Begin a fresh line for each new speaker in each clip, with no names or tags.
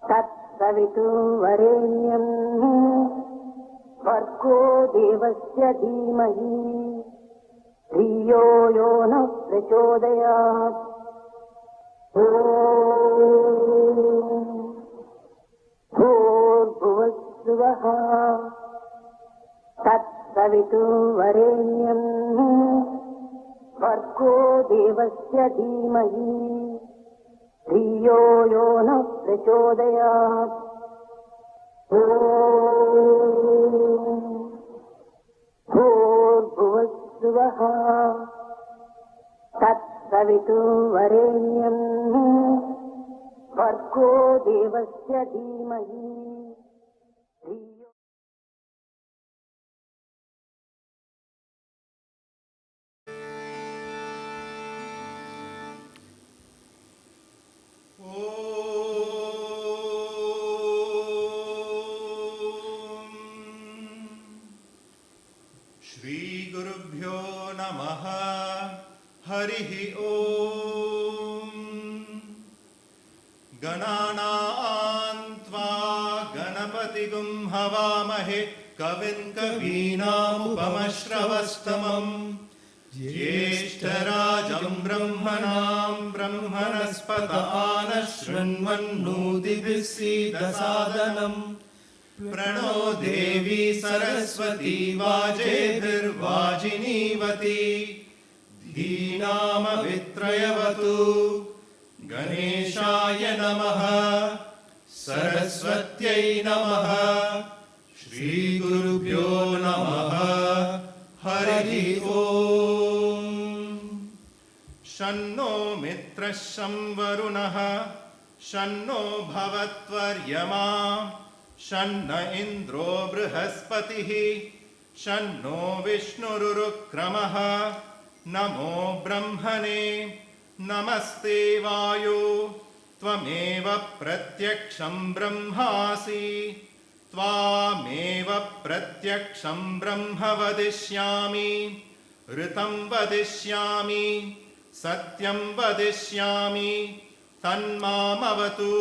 तत्सवितुर्वरेण्यं भर्गो देवस्य धीमहि धियो यो नः प्रचोदयात्। भूर्भुवस्सुवः तत्सवितुर्वरेण्यं भर्गो देवस्य धीमहि धियो यो नः प्रचोदयात्। भूर्भुवस्सुवः तत्सवितुर्वरेण्यं भर्गो देवस्य धीमहि धियो।
श्रीगुरुभ्यो नमः। हरिः ओम्। गणानां त्वा गणपतिगुं हवामहे कविं कवीनामुपमश्रवस्तमम् ज्येष्ठराजं ब्रह्मणां ब्रह्मणस्पत आनशृण्वन्नोतिभिः सीदसादनम्। प्रणो देवी सरस्वती वाजेभिर्वाजिनीवती धीनामवित्रयवतु। गणेशाय नमः सरस्वत्यै नमः। श्रीगुरुभ्यो नमः। हरिः ओम्। शन्नो मित्रः शं वरुणः शन्नो भवत्वर्यमा शन्न इन्द्रो बृहस्पतिः शन्नो विष्णुरुक्रमः। नमो ब्रह्मणे नमस्ते वायो त्वमेव प्रत्यक्षं ब्रह्मासि त्वामेव प्रत्यक्षं ब्रह्म वदिष्यामि। ऋतं वदिष्यामि सत्यं वदिष्यामि तन्मामवतु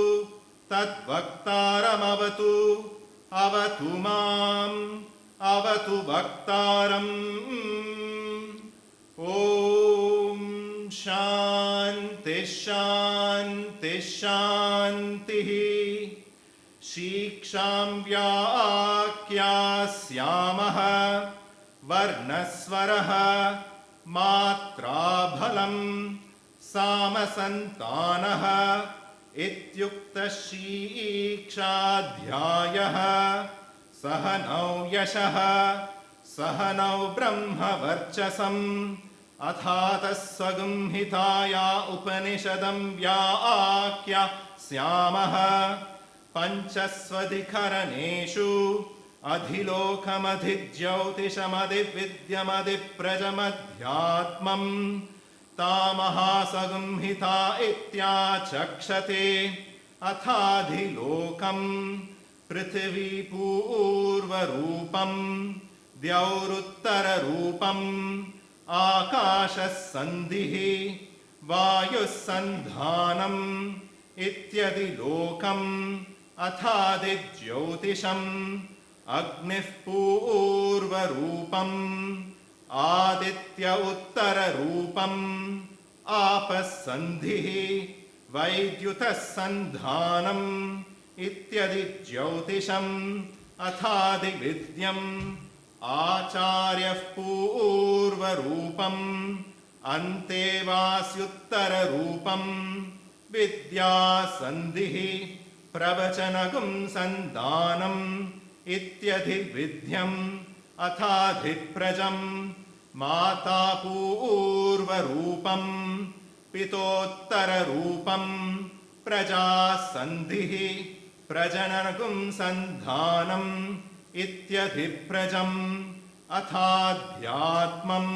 तद्वक्तारमवतु। अवतु माम् अवतु वक्तारम्। ॐ शान्ति शान्ति शान्तिः। शिक्षां व्याख्यास्यामः वर्णस्वरः मात्राफलं सामसन्तानः इत्युक्तः शिक्षाध्यायः। सहनौ यशः सहनौ ब्रह्मवर्चसम् अथातः स्वगुंहिताया उपनिषदं व्याख्यास्यामः। पञ्चस्वधिकरणेषु अधिलोकमधिज्योतिषमधिविद्यमधिप्रजमध्यात्मम् तामहासगुंहिता इत्याचक्षते। अथाधिलोकम् पृथिवीपूर्वरूपम् द्यौरुत्तररूपम् आकाशः सन्धिः वायुः सन्धानम् इत्यधिलोकम्। अथादिज्योतिषम् अग्निः पूर्वरूपम् आदित्य उत्तररूपम् आपः सन्धिः वैद्युतः सन्धानम् इत्यधिज्योतिषम्। अथादिविद्यम् आचार्यः पूर्वरूपम् अन्तेवास्युत्तररूपम् विद्या सन्धिः प्रवचनगुं सन्धानम् इत्यधिविद्यम्। अथाधिप्रजम् माता पूर्वरूपम् पितोत्तररूपम् प्रजासन्धिः प्रजननगुं सन्धानम् इत्यधिप्रजम्। अथाध्यात्मम्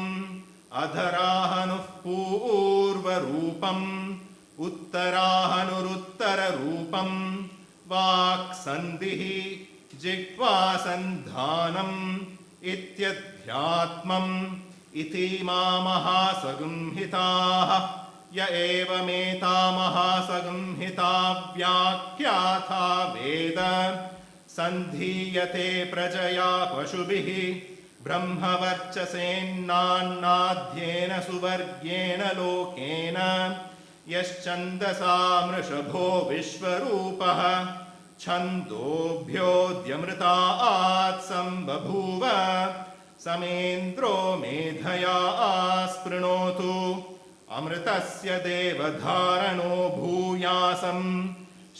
अधराहनुः पूर्वरूपम् उत्तराहनुरुत्तररूपम् वाक्सन्धिः जिह्वासन्धानम् इत्यध्यात्मम्। इति महासगुंहिताः य एवमेतामहासंहिता व्याख्याता वेद सन्धीयते प्रजया पशुभिः ब्रह्मवर्चसेन्नान्नाद्येन सुवर्गेण लोकेन यश्छन्दसा मृषभो विश्वरूपः छन्दोभ्योऽद्यमृतात् सम्बभूव समेन्द्रो मेधया स्पृणोतु अमृतस्य देवधारणो भूयासं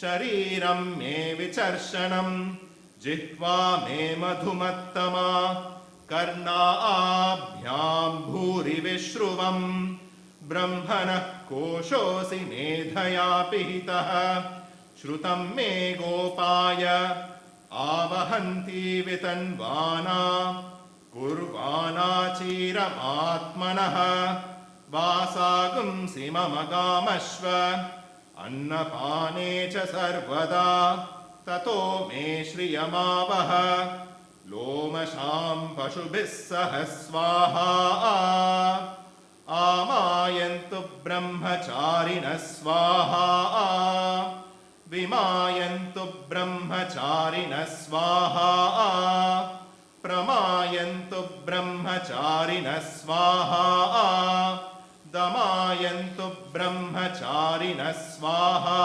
शरीरं मे विचर्षणं जिह्वा मे मधुमत्तमा कर्णाभ्यां भूरि विश्रुवं ब्रह्मणः कोशोऽसि मेधया पिहितः श्रुतं मे गोपाय आवहन्ति वितन्वाना कुर्वाणा चीरमात्मनः वासागुंसि मम गामश्व अन्नपाने च सर्वदा ततो मे श्रियमावह लोमशां पशुभिः सह स्वाहा आमायन्तु ब्रह्मचारिणः स्वाहा विमायन्तु ब्रह्मचारिणः स्वाहा प्रमायन्तु ब्रह्मचारिणः स्वाहा दमायन्तु ब्रह्मचारिणः स्वाहा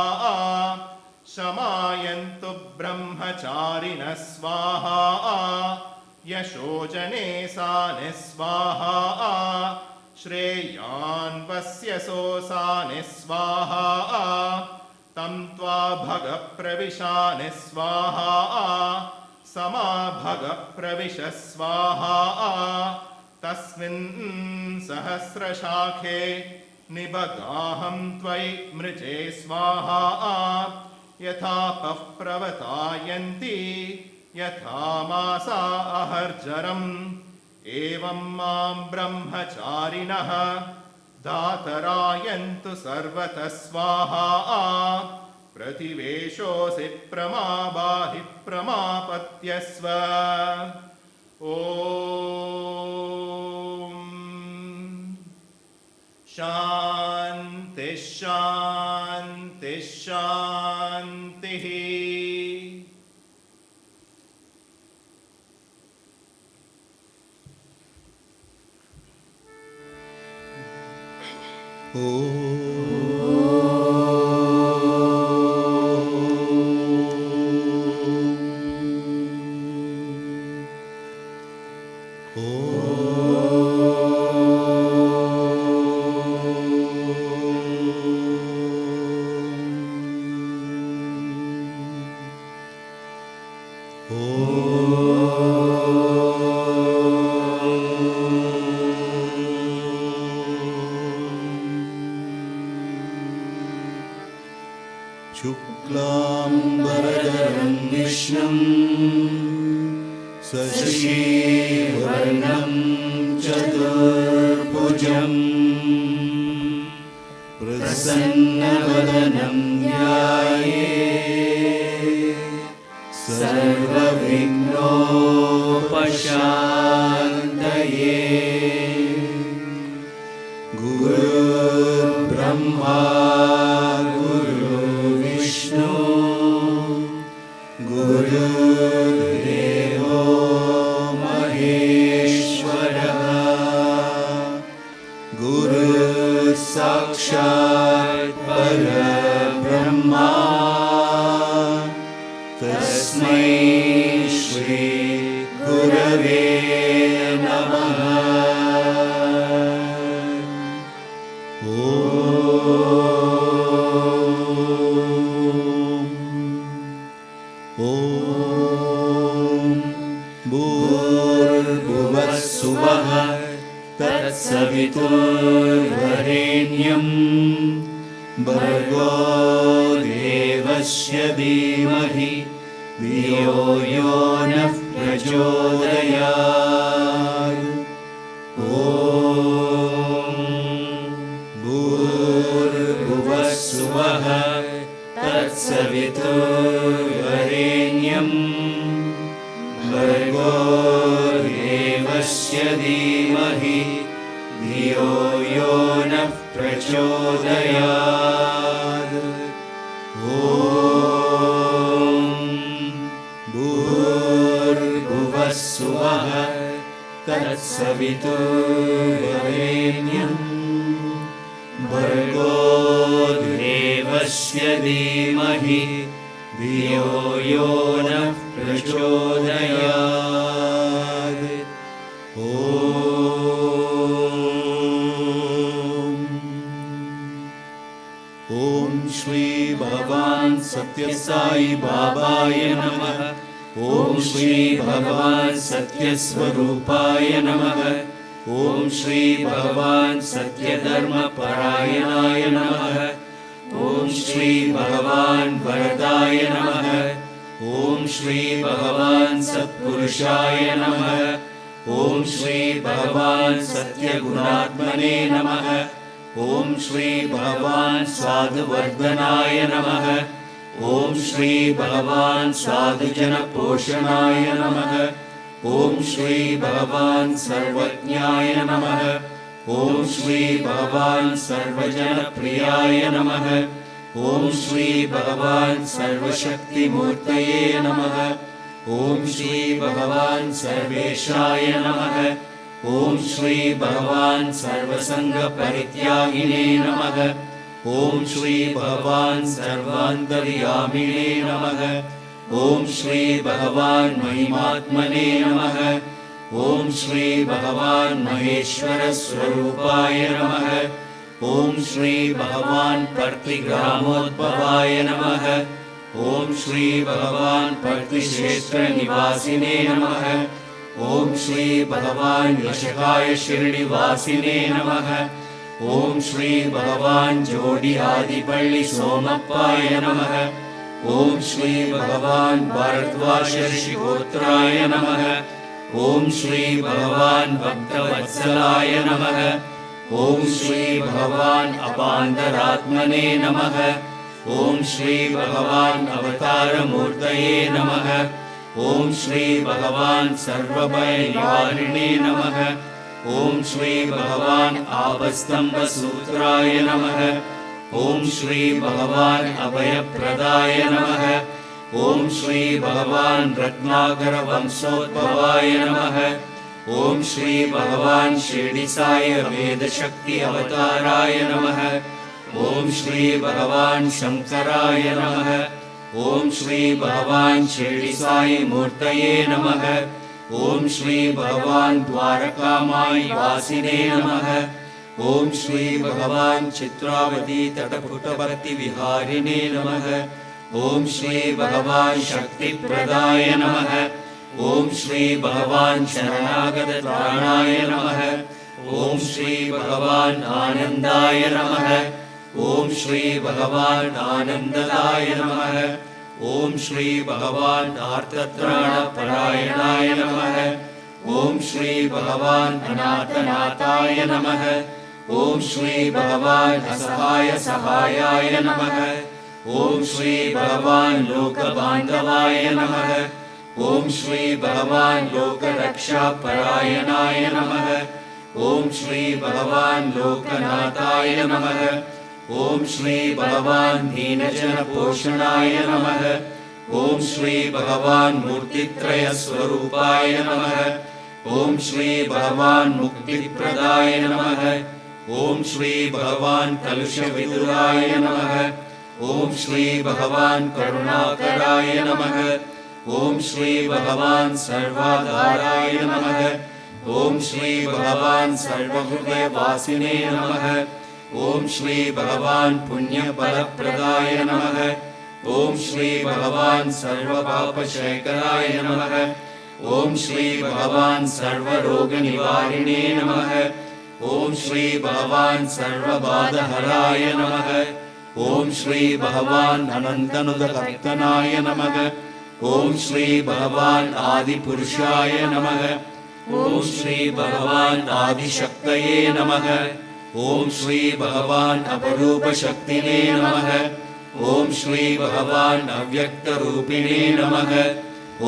शमायन्तु ब्रह्मचारिणः स्वाहा यशोजने सानि स्वाहा श्रेयान्वस्यसो सानि स्वाहा तं त्वा भगप्रविशानि स्वाहा समा भगप्रविश स्वाहा तस्मिन् सहस्रशाखे निबगाहं त्वयि मृजे स्वाहा यथापः प्रवतायन्ति यथा मासा अहर्जरम् एवं मां ब्रह्मचारिणः दातरायन्तु सर्वतः स्वाहा प्रतिवेशोऽसि प्रमाबाहि प्रमापत्यस्व ॐ शान्तिः शान्तिः शान्तिः
शुक्लाम्बरधरं विष्णुं शशिवर्णं चतुर्भुजं प्रसन्नवदनं ध्यायेत् सर्वविघ्नोपशान्तये गुरुर्ब्रह्मा गुरुर्देवो महेश्वरः गुरुसाक्षात् परब्रह्मा तस्मै श्री गुरवे नमः भूर्भुवस्सुवः तत्सवितुर्वरेण्यं भर्गो देवस्य धीमहि धियो यो नः प्रचोदयात् ॐ भूर्भुवस्सुवः तत्सवितुर्वरेण्यं भर्गो देवस्य धीमहि धियो यो नः प्रचोदयात्। ॐ भूर्भुवः सुवः तत्सवितुर्वरेण्यम् भर्गो देवस्य धीमहि धियो यो नः प्रचोदयात्। ॐ श्री भगवान् सत्य साई बाबाय नमः। ॐ श्री भगवान् सत्य स्वरूपाय नमः। ॐ श्री भगवान् सत्य धर्म परायणाय नमः। ॐ श्री भगवान् वरदाय नमः। ॐ श्री भगवान् सत्पुरुषाय नमः। ॐ श्री भगवान् सत्यगुणात्मने नमः। ॐ श्री भगवान् साधुवर्धनाय नमः। ॐ श्री भगवान् साधुजनपोषणाय नमः। ॐ श्री भगवान् सर्वज्ञाय नमः। ॐ श्री भगवान् सर्वजनप्रियाय नमः। ॐ श्री भगवान् सर्वशक्तिमूर्तये नमः। ॐ श्री भगवान् सर्वेशाय नमः। ॐ श्री भगवान् सर्वसङ्गपरित्यागिने नमः। ॐ श्री भगवान् सर्वान्तर्यामिने नमः। ॐ श्री भगवान् महिमात्मने नमः। ॐ श्री भगवान् महेश्वरस्वरूपाय नमः। ॐ श्री भगवान् पर्तिग्रामोद्भवाय नमः। ॐ श्री भगवान् पर्तिक्षेत्रनिवासिने नमः। ॐ श्री भगवान् यशकाय शिरडिवासिने नमः। ॐ श्री भगवान् जोडि आदिपल्लि सोमप्पाय नमः। ॐ श्री भगवान् भारद्वाज ऋषिगोत्राय नमः। ॐ श्री भगवान् भक्तवत्सलाय नमः। ॐ श्री भगवान् अपान्तरात्मने नमः। ॐ श्री भगवान् अवतारमूर्तये नमः। ॐ श्री भगवान् सर्वभयनिवारिणे नमः। ॐ श्री भगवान् आपस्तम्भसूत्राय नमः। ॐ श्री भगवान् अभयप्रदाय नमः। ॐ श्री भगवान् रत्नाकरवंशोद्भवाय नमः। ॐ श्री भगवान् शिरडिसाई वेदशक्ति अवताराय नमः। ॐ श्री भगवान् शङ्कराय नमः। ॐ श्री भगवान् शिरडिसाई मूर्तये नमः। ॐ श्री भगवान् द्वारकामाई वासिने नमः। ॐ श्री भगवान् चित्रावती तटपुटवर्ति विहारिणे नमः। ॐ श्री भगवान् शक्तिप्रदाय नमः। ॐ श्री भगवान् शरणागतत्राणाय नमः। ॐ श्री भगवान् आनन्दाय नमः। ॐ श्री भगवान् आनन्ददाय नमः। ॐ श्री भगवान् आर्तत्राणपरायणाय नमः। ॐ श्री भगवान् अनाथनाथाय नमः। ॐ श्री भगवान् असहाय सहायाय नमः। ॐ श्री भगवान् लोकबान्धवाय नमः। ॐ श्री भगवान् लोकरक्षापरायणाय नमः। ॐ श्री भगवान् लोकनाथाय नमः। ॐ श्री भगवान् दीनजनपोषणाय नमः। ॐ श्री भगवान् मूर्तित्रयस्वरूपाय नमः। ॐ श्री भगवान् मुक्तिप्रदाय नमः। ॐ श्री भगवान् कलुषविदुराय नमः। ॐ श्री भगवान् करुणाकराय नमः। ॐ श्री भगवान् सर्वाधाराय नमः। ॐ श्री भगवान् सर्वहृदयवासिने नमः। ॐ श्री भगवान् पुण्यफलप्रदाय नमः। ॐ श्री भगवान् सर्वपापशेखराय नमः। ॐ श्री भगवान् सर्वरोगनिवारिणे नमः। ॐ श्री भगवान् सर्वबाधहराय नमः। ॐ श्री भगवान् अनन्तनुदकर्तनाय नमः। ॐ श्री भगवान् आदिपुरुषाय नमः। ॐ श्री भगवान् आदिशक्तये नमः। ॐ श्री भगवान् अपरूपशक्तिने नमः। ॐ श्री भगवान् अव्यक्तरूपिणे नमः।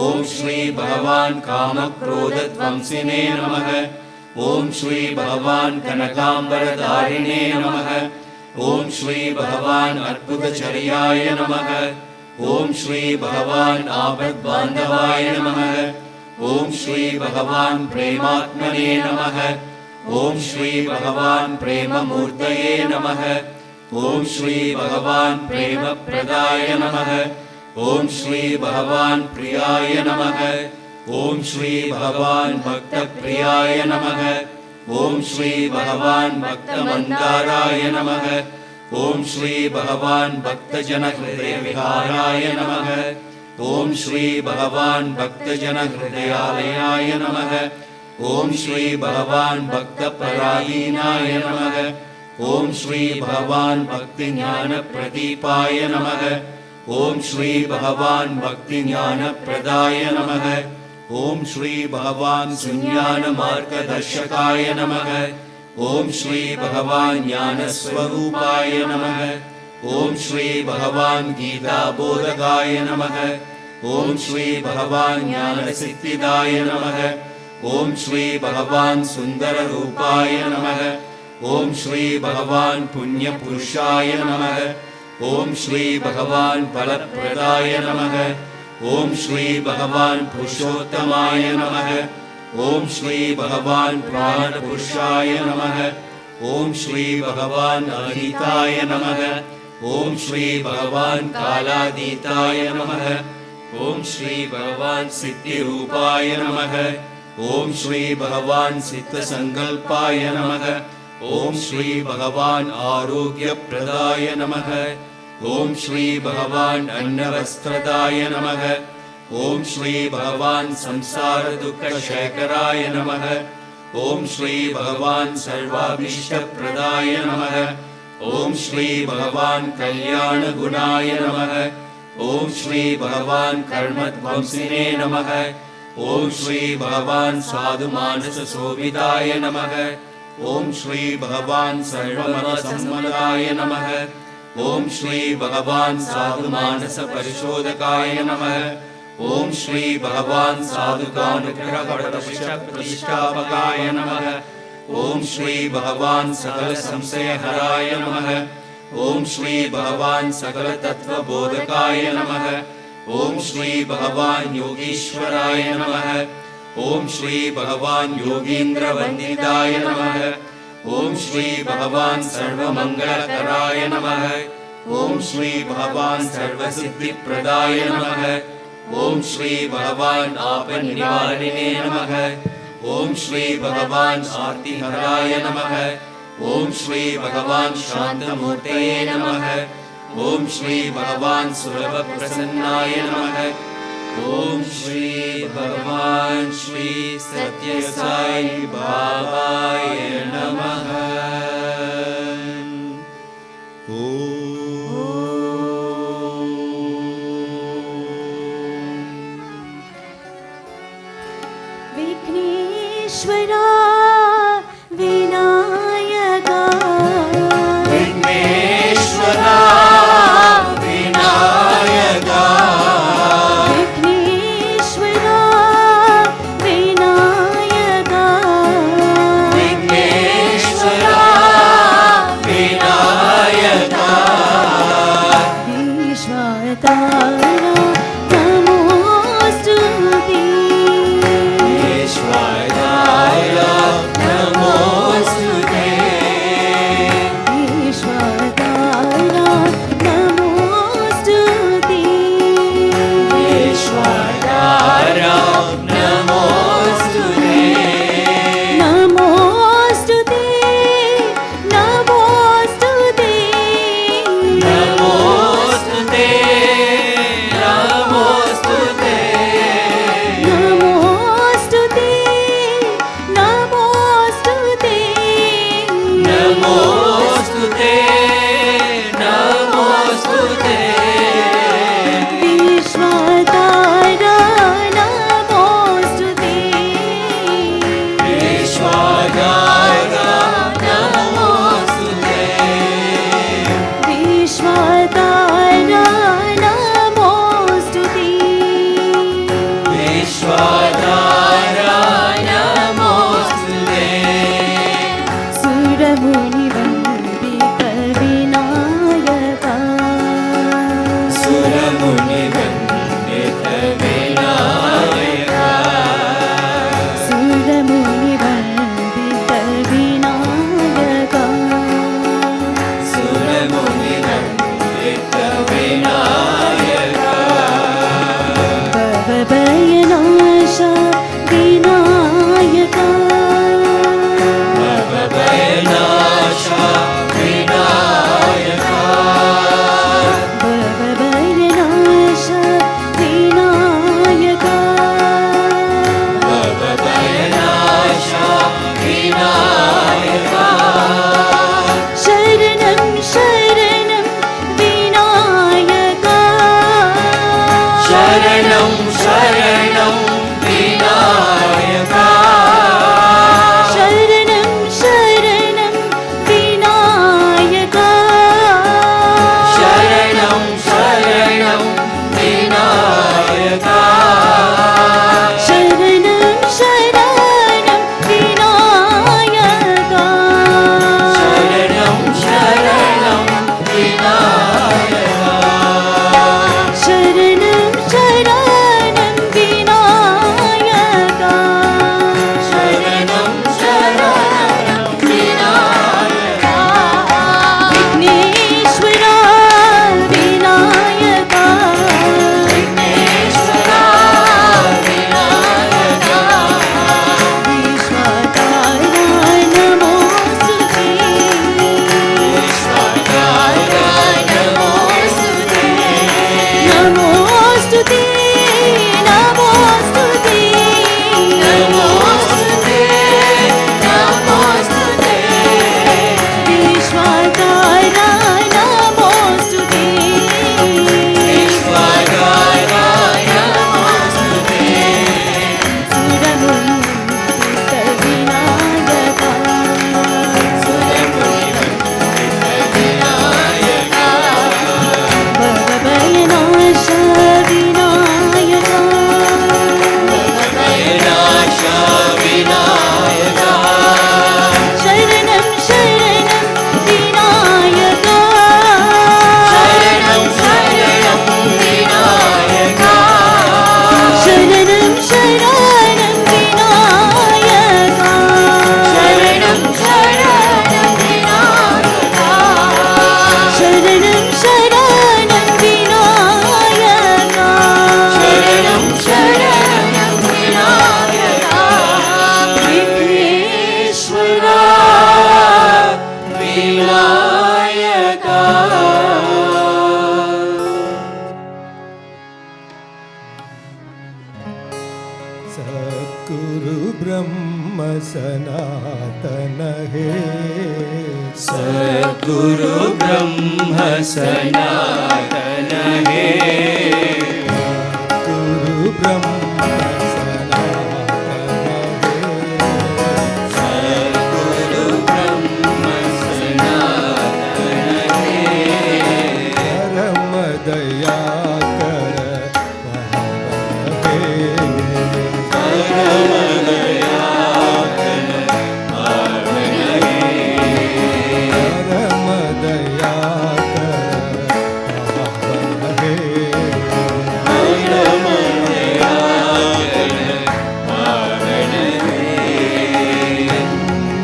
ॐ श्री भगवान् कामक्रोधध्वंसिने नमः। ओम श्री भगवान कनकांबरधारिणे नमः। ओम श्री भगवान अद्भुतचर्याय नमः। ओम श्री भगवान आपद्बांधवाय नमः। ओम श्री भगवान प्रेमात्मने नमः। ओम श्री भगवान प्रेममूर्तये नमः। ओम श्री भगवान प्रेमप्रदाय नमः। ओम श्री भगवान प्रियाय नमः। ओम श्री भगवान भक्तप्रियाय नमः। ओम श्री भगवान भक्तमन्दाराय नमः। ओम श्री भगवान भक्तजनहृदय विहाराय नमः। ओम श्री भगवान भक्तजनहृदयालयाय नमः। ओम श्री भगवान भक्तपराधीनाय नमः। ओम श्री भगवान भक्तिज्ञानप्रदीपाय नमः। ओम श्री भगवान भक्तिज्ञानप्रदाय नमः। ओम श्री भगवान सुज्ञानमार्गदर्शकाय नमः। ओम श्री भगवान ज्ञानस्वरूपाय नमः। ओम श्री भगवान गीताबोधकाय नमः। ओम श्री भगवान ज्ञानसिद्धिदाय नमः। ओम श्री भगवान सुंदररूपाय नमः। ओम श्री भगवान पुण्यपुरुषाय नमः। ओम श्री भगवान फलप्रदाय नमः। ओम श्री भगवान पुरुषोत्तमाय नमः। ओम श्री भगवान प्राणपुरुषाय नमः। ओम श्री भगवान अहिताय नमः। ओम श्री भगवान कालातीताय नमः। ओम श्री भगवान सिद्धिरूपाय नमः। ओम श्री भगवान सिद्धसंकल्पाय नमः। ओम श्री भगवान आरोग्यप्रदाय नमः। ओम श्री भगवान अन्नवस्त्रदाय नमः। ओम श्री भगवान संसार दुःख शेखराय नमः। ओम श्री भगवान सर्वाभीष्टप्रदाय नमः। ओम श्री भगवान कल्याण गुणाय नमः। ओम श्री भगवान कर्मध्वंसिने नमः। ओम श्री भगवान साधु मानस शोभिताय नमः। ओम श्री भगवान सर्वमतसम्मताय नमः। ओम श्री भगवान साधु मानस परिशोधकाय नमः। ओम श्री भगवान साधुकानुग्रहप्रतिष्ठापकाय नमः। ओम श्री भगवान सकल संशय हराय नमः। ओम श्री भगवान सकल तत्वबोधकाय नमः। ओम श्री भगवान योगीश्वराय नमः। ओम श्री भगवान योगींद्र वंदिताय नमः। ओम श्री भगवान सर्वमंगलकराय नमः। ओम श्री भगवान सर्वसिद्धिप्रदाय नमः। ओम श्री भगवान आपन्निवारिणे नमः। ओम श्री भगवान आर्तिहराय नमः। ओम श्री भगवान शांतमूर्तये नमः। ओम श्री भगवान सुलभप्रसन्नाय नमः। ओम श्री भगवान श्री सत्य साई बाबाय नमः।
विघ्नेश्वरा विनायका
विघ्नेश्वरा विनायका
विघ्नेश्वरा विनायका
विघ्नेश्वरा विनायका
ईश्वरतारा नमोस्तुते
ईश्वराय
सनातन हे
सद्गुरु ब्रह्म सनातन हे
गुरु ब्रह्म सनातन हे
सद्गुरु ब्रह्म सनातन हे
परम दया कर पावन हे
परम दया कर पावन हे
परम दया कर पावन हे
परम दया कर पावन हे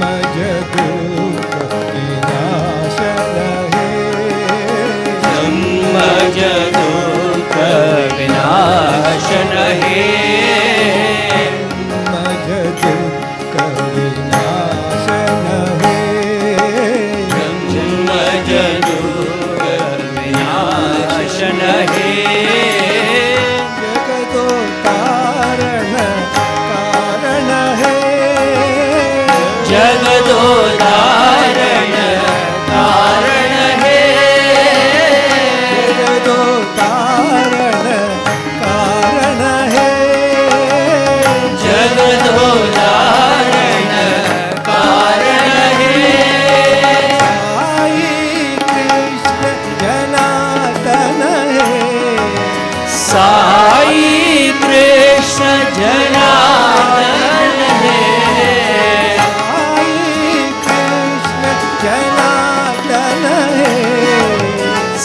मज दुख विनाशन हे
मज दुख विनाशन हे
मज दुख विनाशन हे
मज दुख विनाशन हे
जगतो कारण कारण हे
जगदोदारण कारण हे
जगतो कारण कारण हे
जगदोदारण कारण हे
साई कृष्ण जनार्दन हे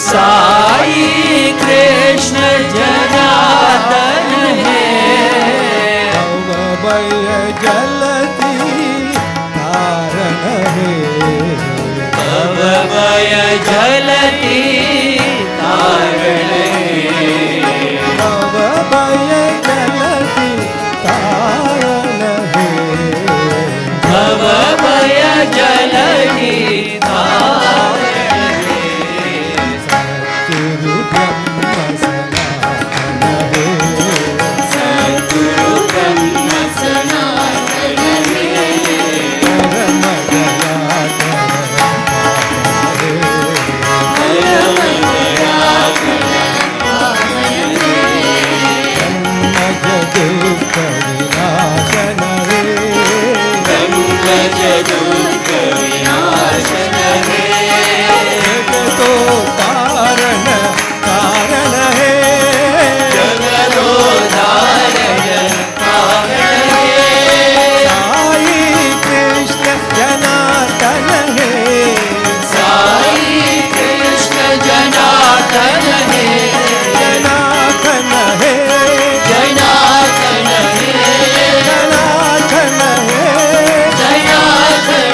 साई कृष्ण जनार्दन हे
भवभय जलति तारण हे
भवभय जलति तारण हे
भवभय जलति तारण हे
भवभय जलति तारण हे
सद्गुरु ब्रह्म सनातन हे
सद्गुरु ब्रह्म सनातन हे
परम दया कर पावन हे
परम दया कर पावन हे
मज दुख विनाशन हे
मज दुख विनाशन हे
जगतो कारण कारण हे
जगदोदारण कारण हे
साई कृष्ण जनार्दन हे
साई कृष्ण जनार्दन हे
जनार्दन हे
जनार्दन हे
जनार्दन हे
Janardan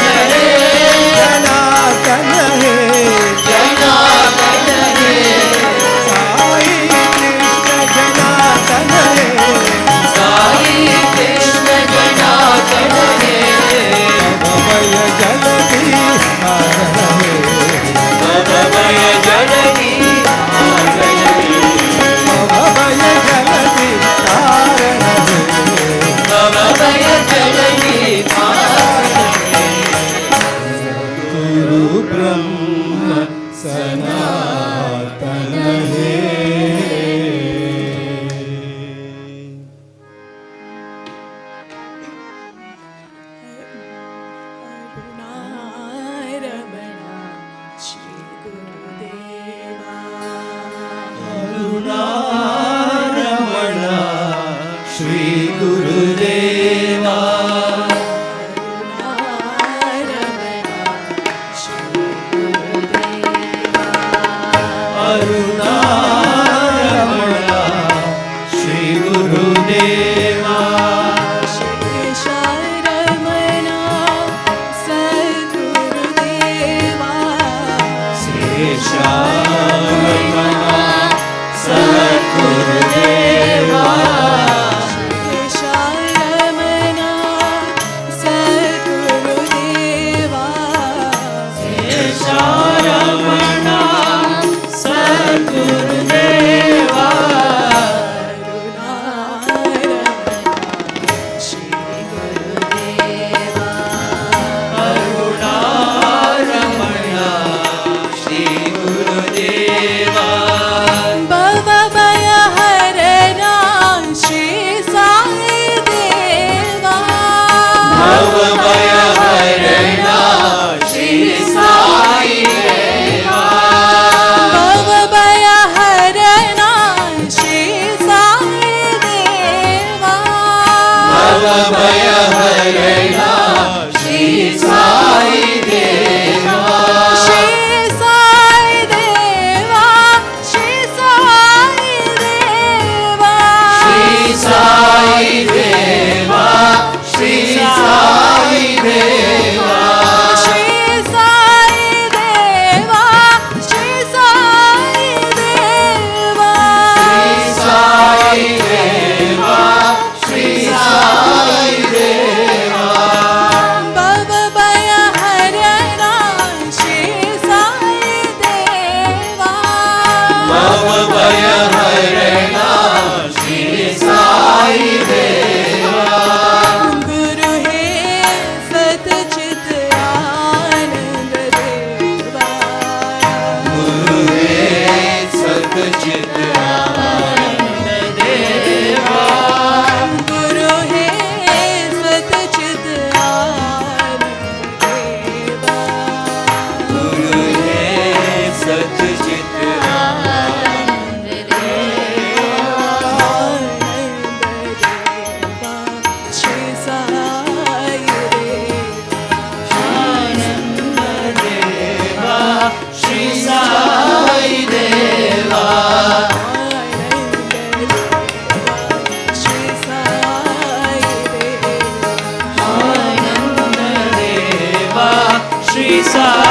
Shri Sai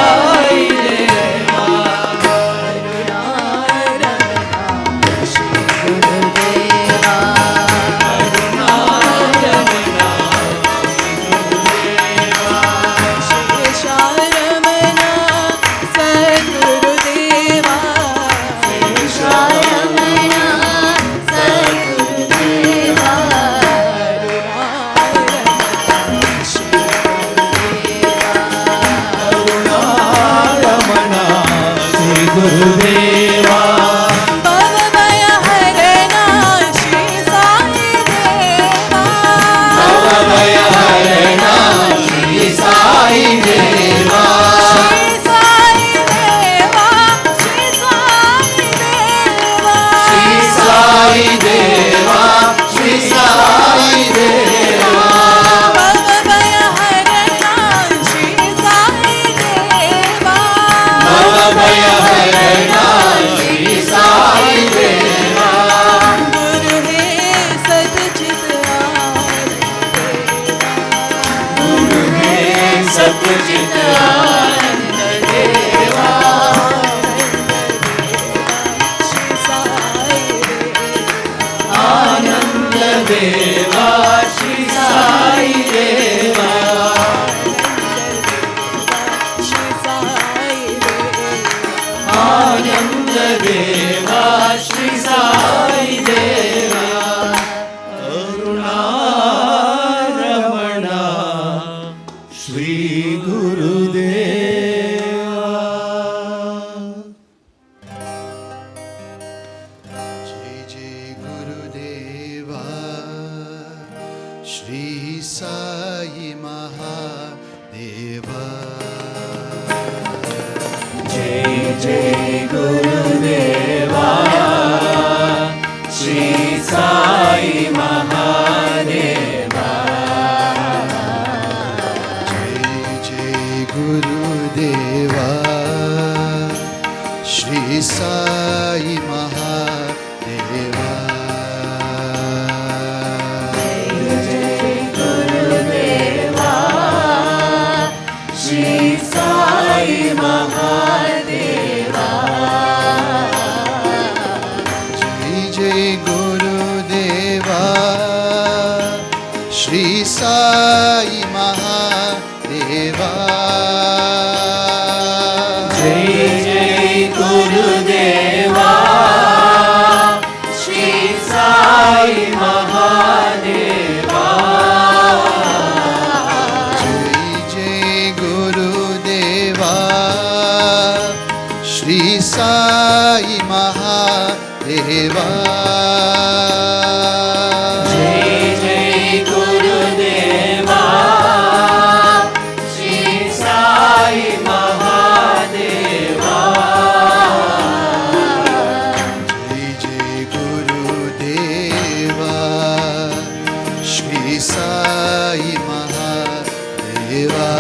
Deva.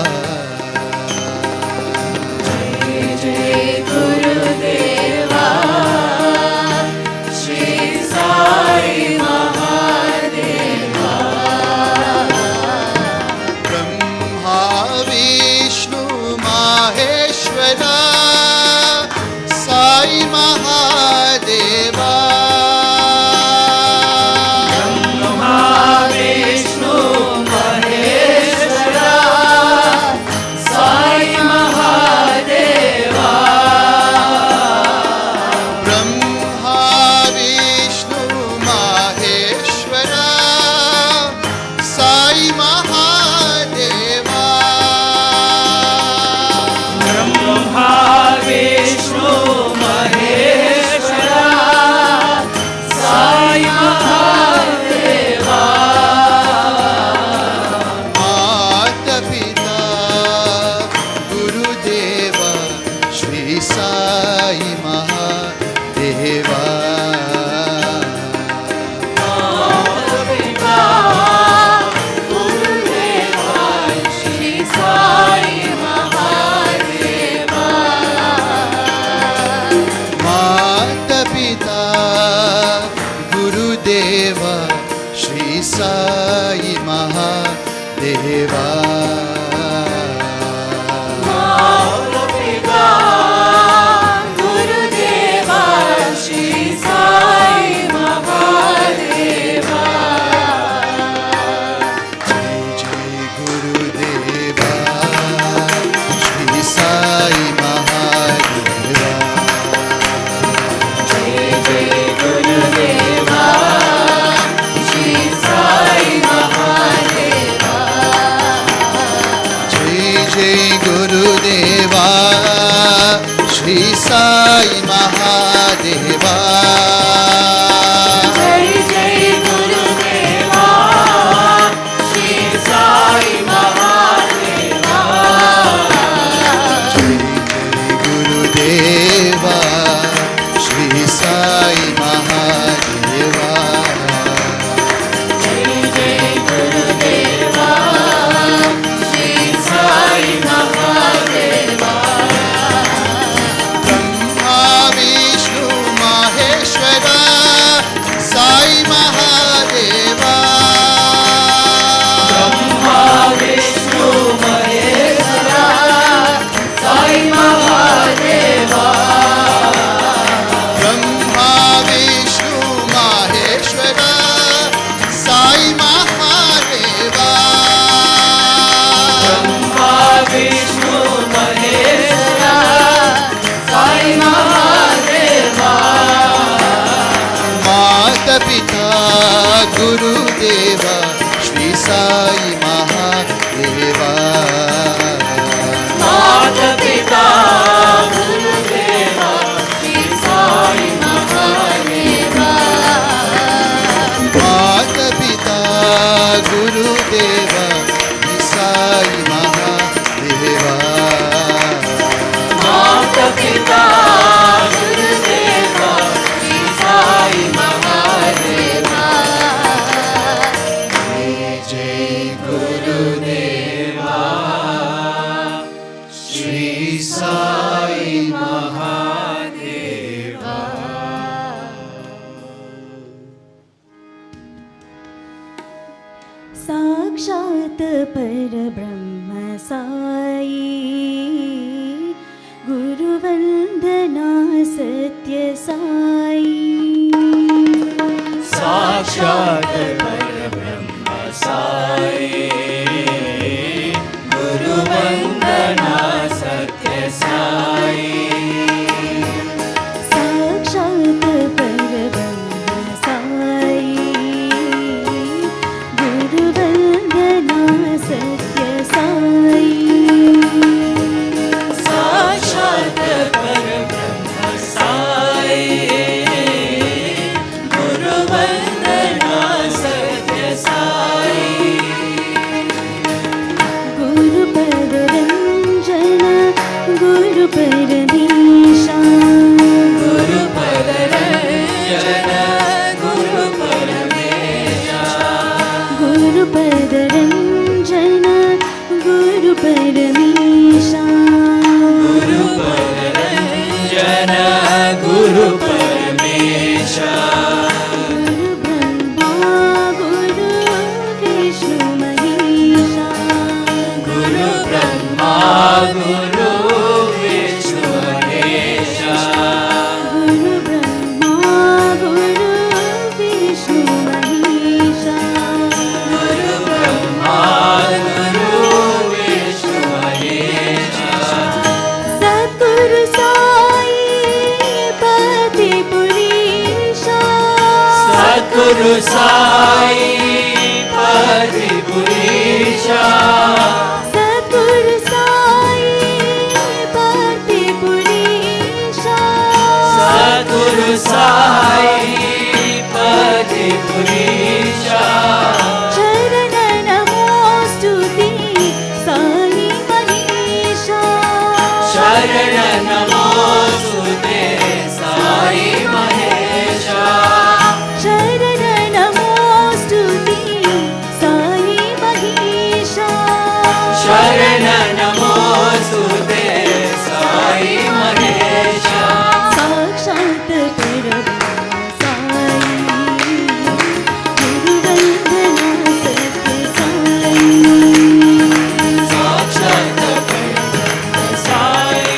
Brahma
जय गुरुदेवा श्री साई महादेवा
जय जय गुरुदेवा श्री साई महादेवा
जय गुरुदेवा श्री साई महादेवा
जय जय गुरुदेवा श्री साई महादेवा
ब्रह्मा विष्णु महेश्वर साई महादेवा
ब्रह्मा विष्णु महेश्वरा साई महादेवा
ब्रह्मा विष्णु महेश्वर साई महादेवा
ब्रह्मा विष्णु महेश्वरा साई महादेवा
माता पिता गुरुदेवा श्री साई महादेवा
माता पिता गुरुदेवा श्री साई महादेवा
माता पिता गुरुदेवा श्री साई महादेवा
माता पिता गुरुदेवा श्री साई महादेवा जय गुरुदेवा श्री साई महादेवा
साक्षात् परब्रह्म साई गुरुवन्दना सत्य साई
साक्षात् परब्रह्म साई गुरुवन्दना सत्य साई
साक्षात् परब्रह्म साई गुरुवन्दना सत्य साई
साक्षात् परब्रह्म साई गुरुवन्दना सत्य साई
गुरुपदरञ्जन गुरुपरमेशा
गुरुपदरञ्जन गुरुपरमेशा
गुरुपदरञ्जन गुरुपरमेशा
गुरुपदरञ्जन गुरुपरमेशा
गुरुब्रह्मा गुरुविष्णु महेशा
गुरुब्रह्मा गुरु विष्णु महेशा
गुरुब्रह्मा गुरुविष्णु महेशा
गुरुब्रह्मा गुरु विष्णु महेशा
सद्गुरु साई पति पुरीशा
सद्गुरु साई परिपुरीशा
सद्गुरु साई पति पुरीशा
सद्गुरु साई परिपुरीशा
चरण नमोस्तुते साई महेशा
शरण नमोस्तुते साई महेशा
शरण नमोस्तुते साई महेशा
शरण नमोस्तुते साई महेशा
साक्षात् परब्रह्म साई गुरुवन्दना सत्य साई
साक्षात् परब्रह्म साई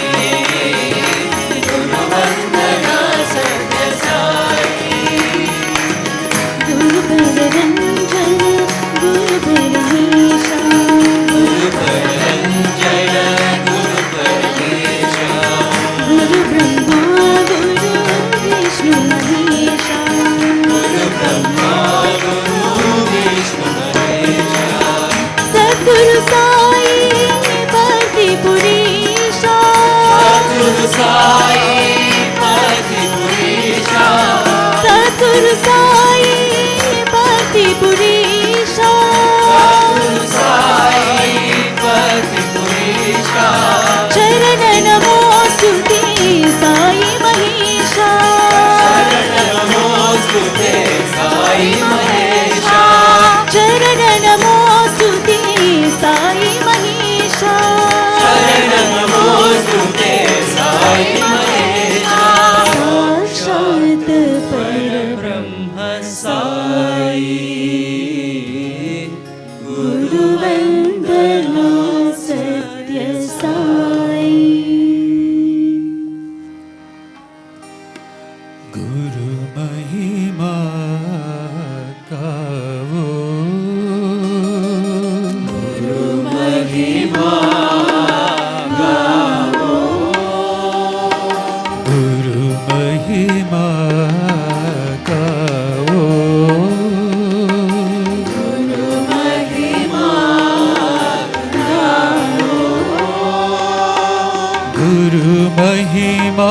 गुरु महिमा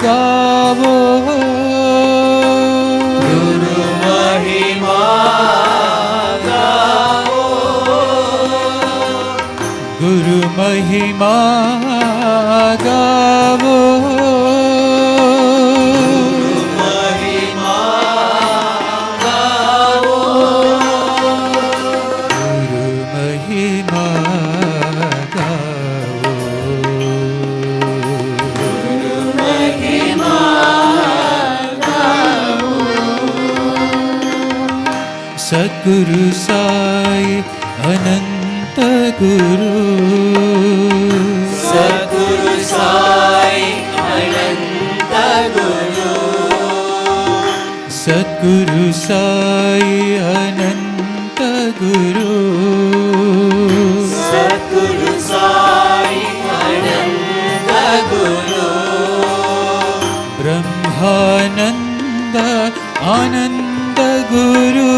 गावो,
गुरु महिमा गावो,
गुरु महिमा गावो, सद्गुरु साई अनंत गुरु,
सद्गुरु साई अनंत गुरु,
सद्गुरु साई अनंत गुरु,
सद्गुरु साई अनंत गुरु,
ब्रह्मानंद आनंद गुरु,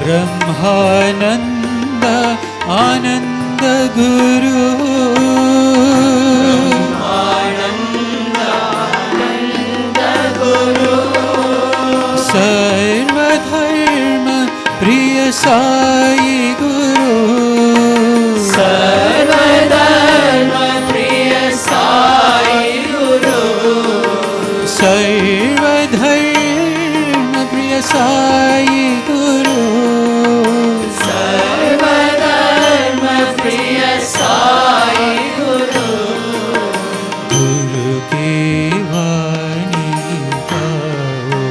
ब्रह्मानंद आनंद गुरु, सर्वधर्म प्रिय साई गुरु,
सर्वधर्म प्रिय साई गुरु,
सर्वधर्म प्रिय साई गुरु,
सर्वधर्म प्रिय साई गुरु,
गुरु की वाणी गाओ,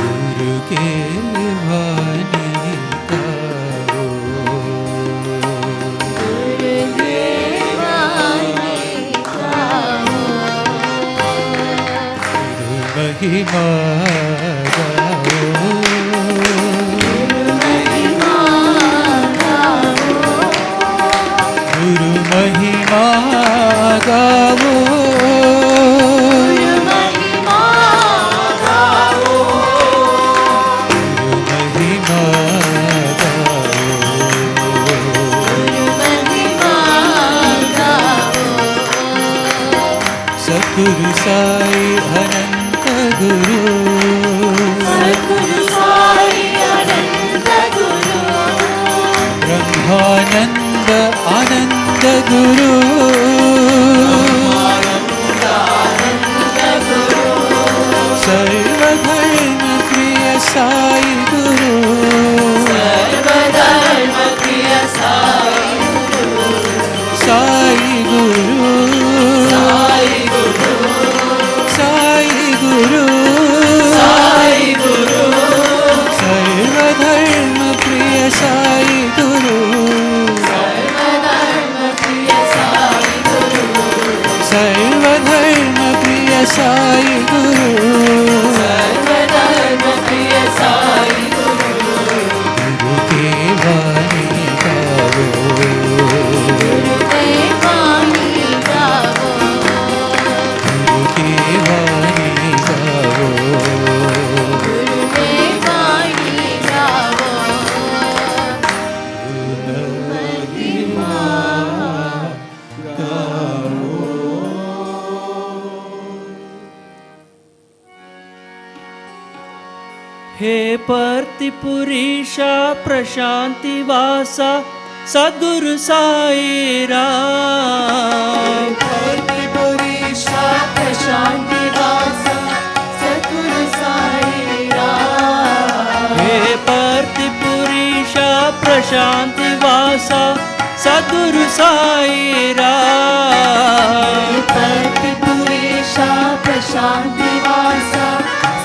गुरु की वाणी गाओ, महिमा गाओ, गुरु महिमा गाओ, गुरु महिमा गाओ, सद्गुरु साई अनंत गुरु,
सद्गुरु साई अनंत गुरु,
ब्रह्मानंद आनंद गुरु, सर्वधर्म प्रिय साई गुरु,
सर्वधर्म प्रिय साई गुरु,
साई गुरु,
साई गुरु,
साई गुरु,
साई गुरु,
सर्वधर्म प्रिय साई गुरु,
सर्वधर्म प्रिय साई गुरु,
सर्वधर्म प्रिय साई गुरु,
सर्वधर्म प्रिय साई गुरु,
गुरु की वाणी गाओ,
गुरु की वाणी गावो,
गुरु की वाणी गाओ,
गुरु की वाणी गावो, महिमा
हे पर्तिपुरीशा प्रशांति वासा सद्गुरु साई राम,
पर्तिपुरीशा प्रशांति वासा सद्गुरु साई राम,
हे पर्तिपुरीशा प्रशांति वासा सद्गुरु साई राम,
पर्तिपुरीशा प्रशांति वासा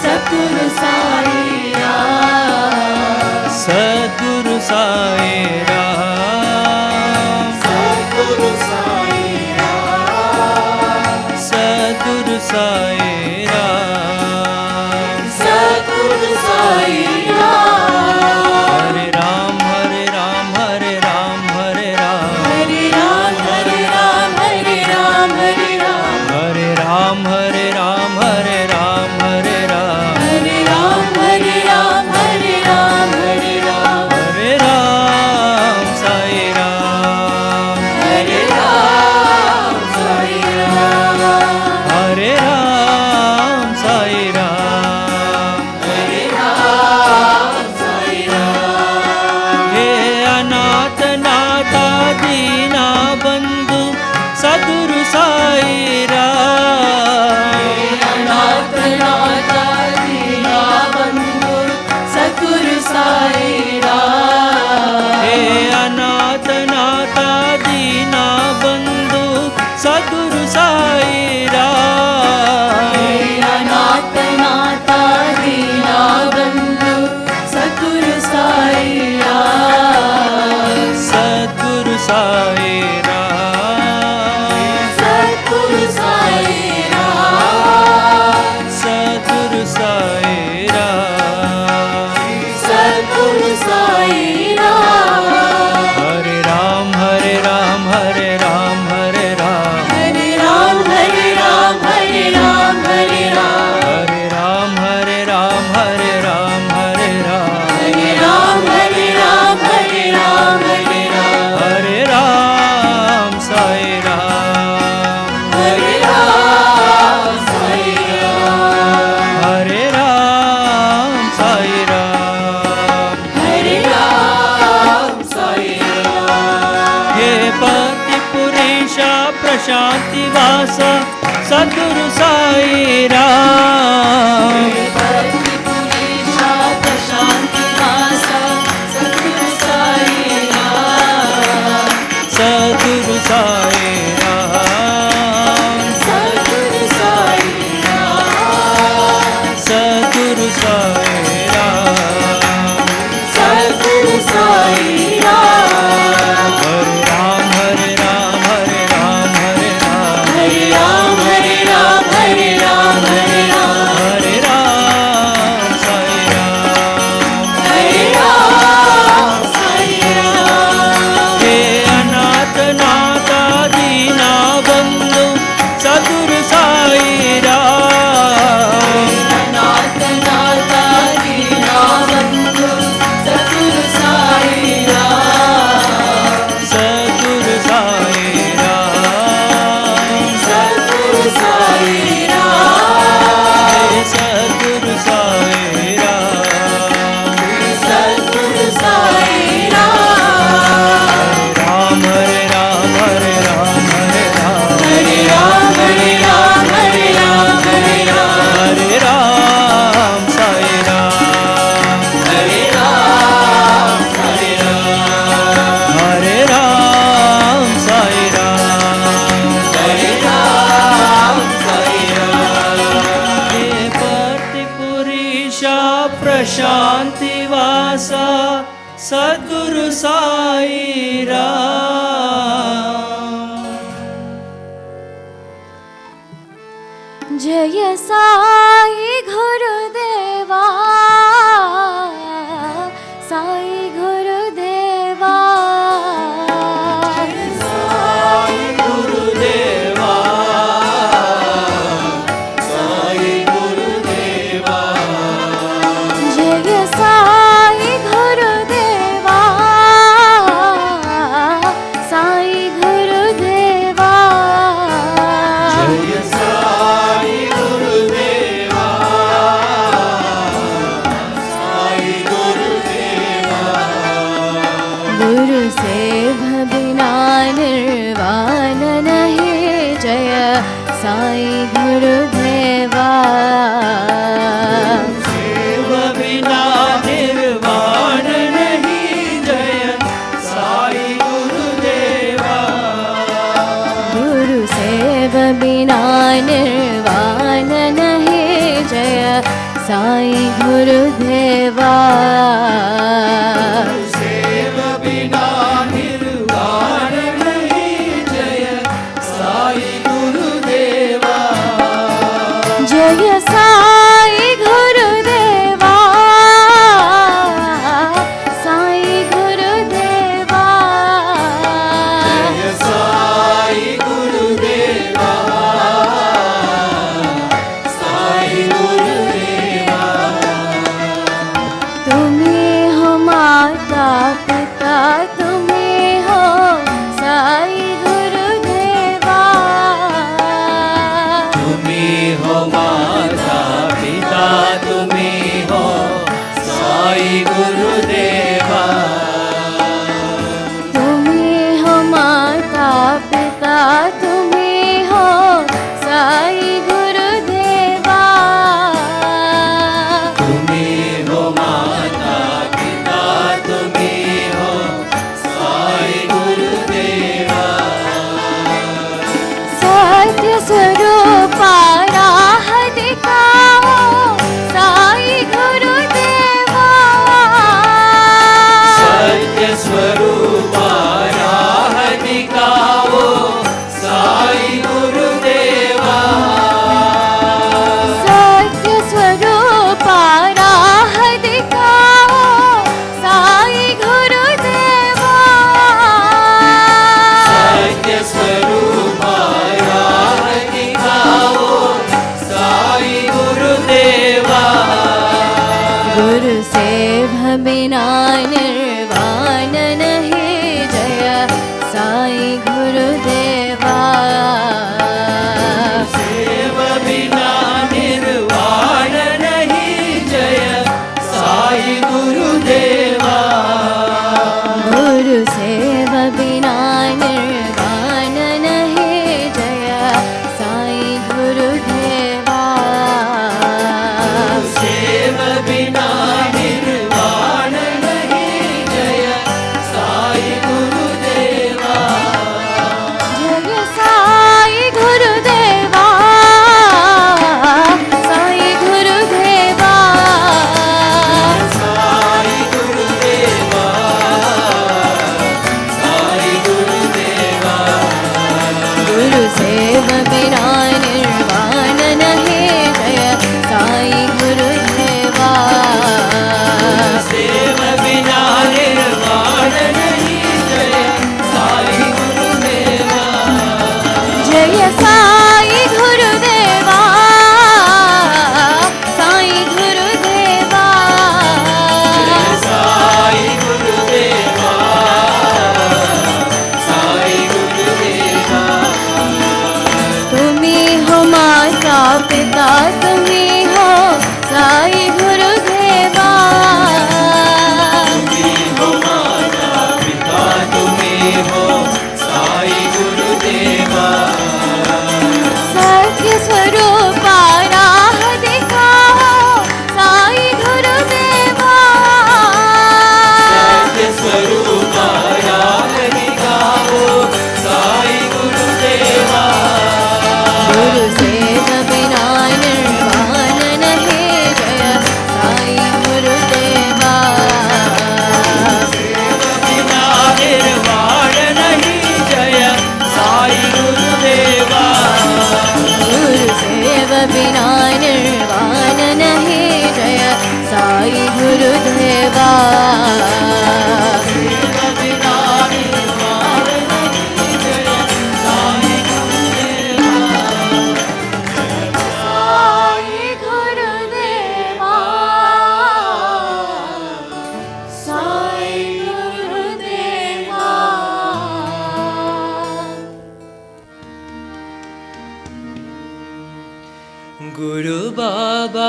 सद्गुरु साई राम,
सद्गुरु साई राम,
सद्गुरु साई राम,
सद्गुरु साई राम,
सद्गुरु साई राम,
हरे राम हरे राम हरे राम हरे राम,
हरे राम हरे राम हरे राम
सद्गुरु साई राम।
अनाथ नाथ दीना बंधु सद्गुरु साई राम।
हे अनाथ नाथ दीना बंधु सद्गुरु साई राम।
हे अनाथ नाथ दीना बंधु सद्गुरु साई राम।
सद्गुरु साई राम।
सद्गुरु साई राम।
सद्गुरु साई राम।
सद्गुरु साई राम।
हरे राम हरे राम हरे राम हरे राम।
हरे राम हरे राम हरे राम हरे राम।
हरे राम हरे राम हरे राम हरे राम।
हरे राम हरे राम हरे राम हरे राम।
हरे राम साई राम।
हरे राम साई राम।
हरे राम साई राम।
हरे राम साई राम।
हे पति पुरेशा प्रशांति वासा सद्गुरु साई राम।
पति पुरीशा प्रशांति वासा सद्गुरु साई राम।
सद्गुरु साई राम।
सद्गुरु साई राम।
सद्गुरु साई राम।
सद्गुरु साई राम।
हरे राम हरे राम हरे राम हरे राम।
हरे राम हरे राम हरे राम हरे राम।
हरे राम साई राम।
हरे राम साई राम।
हे अनाथ नाथ दीना बंधु सद्गुरु साई राम।
अनाथ नाथ दीना बंधु सद्गुरु साई राम।
सद्गुरु साई राम।
सद्गुरु साई राम।
हे सद्गुरु साई राम।
सद्गुरु साई राम।
राम हरे राम हरे राम हरे राम।
हरे राम हरे राम हरे राम हरे राम।
हरे राम साई राम।
हरे राम हरे राम।
हरे राम साई राम।
हरे राम साई राम।
हे पति पुरीशा प्रशांति वासा सद्गुरु साई राम।
जय साई गुरुदेवा साई गुरुदेवा
साई गुरुदेवा साई गुरुदेवा।
जय साई गुरुदेवा साई गुरुदेवा
जय साई गुरुदेवा साई गुरुदेवा।
गुरु सेव बिना निर्वाण नहीं जय साई गुरुदेवा
सेव बिना निर्वाण नहीं जय साई गुरुदेवा।
गुरु सेव बिना निर्वाण नहीं जय साई गुरुदेवा
सेव बिना निर्वाण नहीं जय साई गुरुदेवा।
जय साई गुरुदेवा साई गुरुदेवा
जय साई गुरुदेवा साई गुरुदेवा।
तुम्हें हो माता गुरुदेवा
सेव बिना निर्वाण नहीं जय साई गुरुदेवा
गुरु सेव बिना निर्वाण नहीं जय साई गुरुदेवा
सेव बिना निर्वाण नहीं जय साई गुरुदेवा
जय साई गुरुदेवा साई गुरुदेवा
साई गुरुदेवा साई गुरुदेवा
गुरु सेव बिना निर्वाण नहीं जय साई गुरुदेवा
सेव बिना निर्वाण नहीं जय साई गुरुदेवा
जय साई गुरुदेवा साई गुरुदेवा
साई गुरुदेवा साई गुरुदेवा
तुम्ही हो माता पिता तुम्ही हो साई गुरुदेवा
तुम्ही हो माता पिता तुम्ही हो साई गुरुदेवा
सत्य स्वरूपा राह दिखाओ साई गुरुदेवा
सत्य स्वरूपा राह दिखाओ साई गुरुदेवा
गुरु सेव बिना निर्वाण नहीं जय साई गुरुदेवा
बिना निर्वाण नहीं जय साई गुरुदेवा
गुरु सेव बिना निर्वाण नहीं जय साई गुरुदेवा
बिना निर्वाण नहीं जय साई गुरुदेवा
साई गुरुदेवा
गुरु बाबा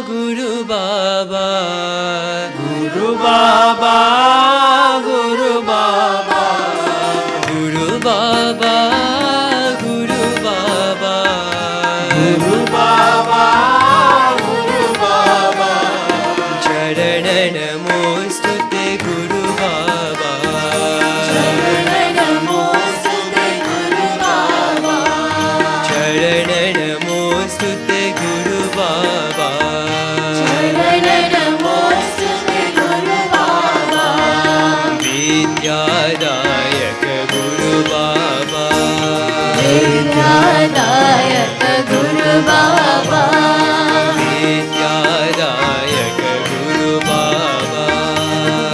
गुरु बाबा गुरु बाबा गुरु बाबा गुरु बाबा गुरु बाबा गुरु बाबा गुरु बाबा चरण नमोस्तुते गुरु बाबा चरण नमोस्तुते गुरु बाबा चरण नमोस्तुते गुरु बाबा चरण नमोस्तुते गुरु बाबा विद्यादायक गुरु बाबा
विद्यादायक गुरु बाबा
विद्यादायक गुरु बाबा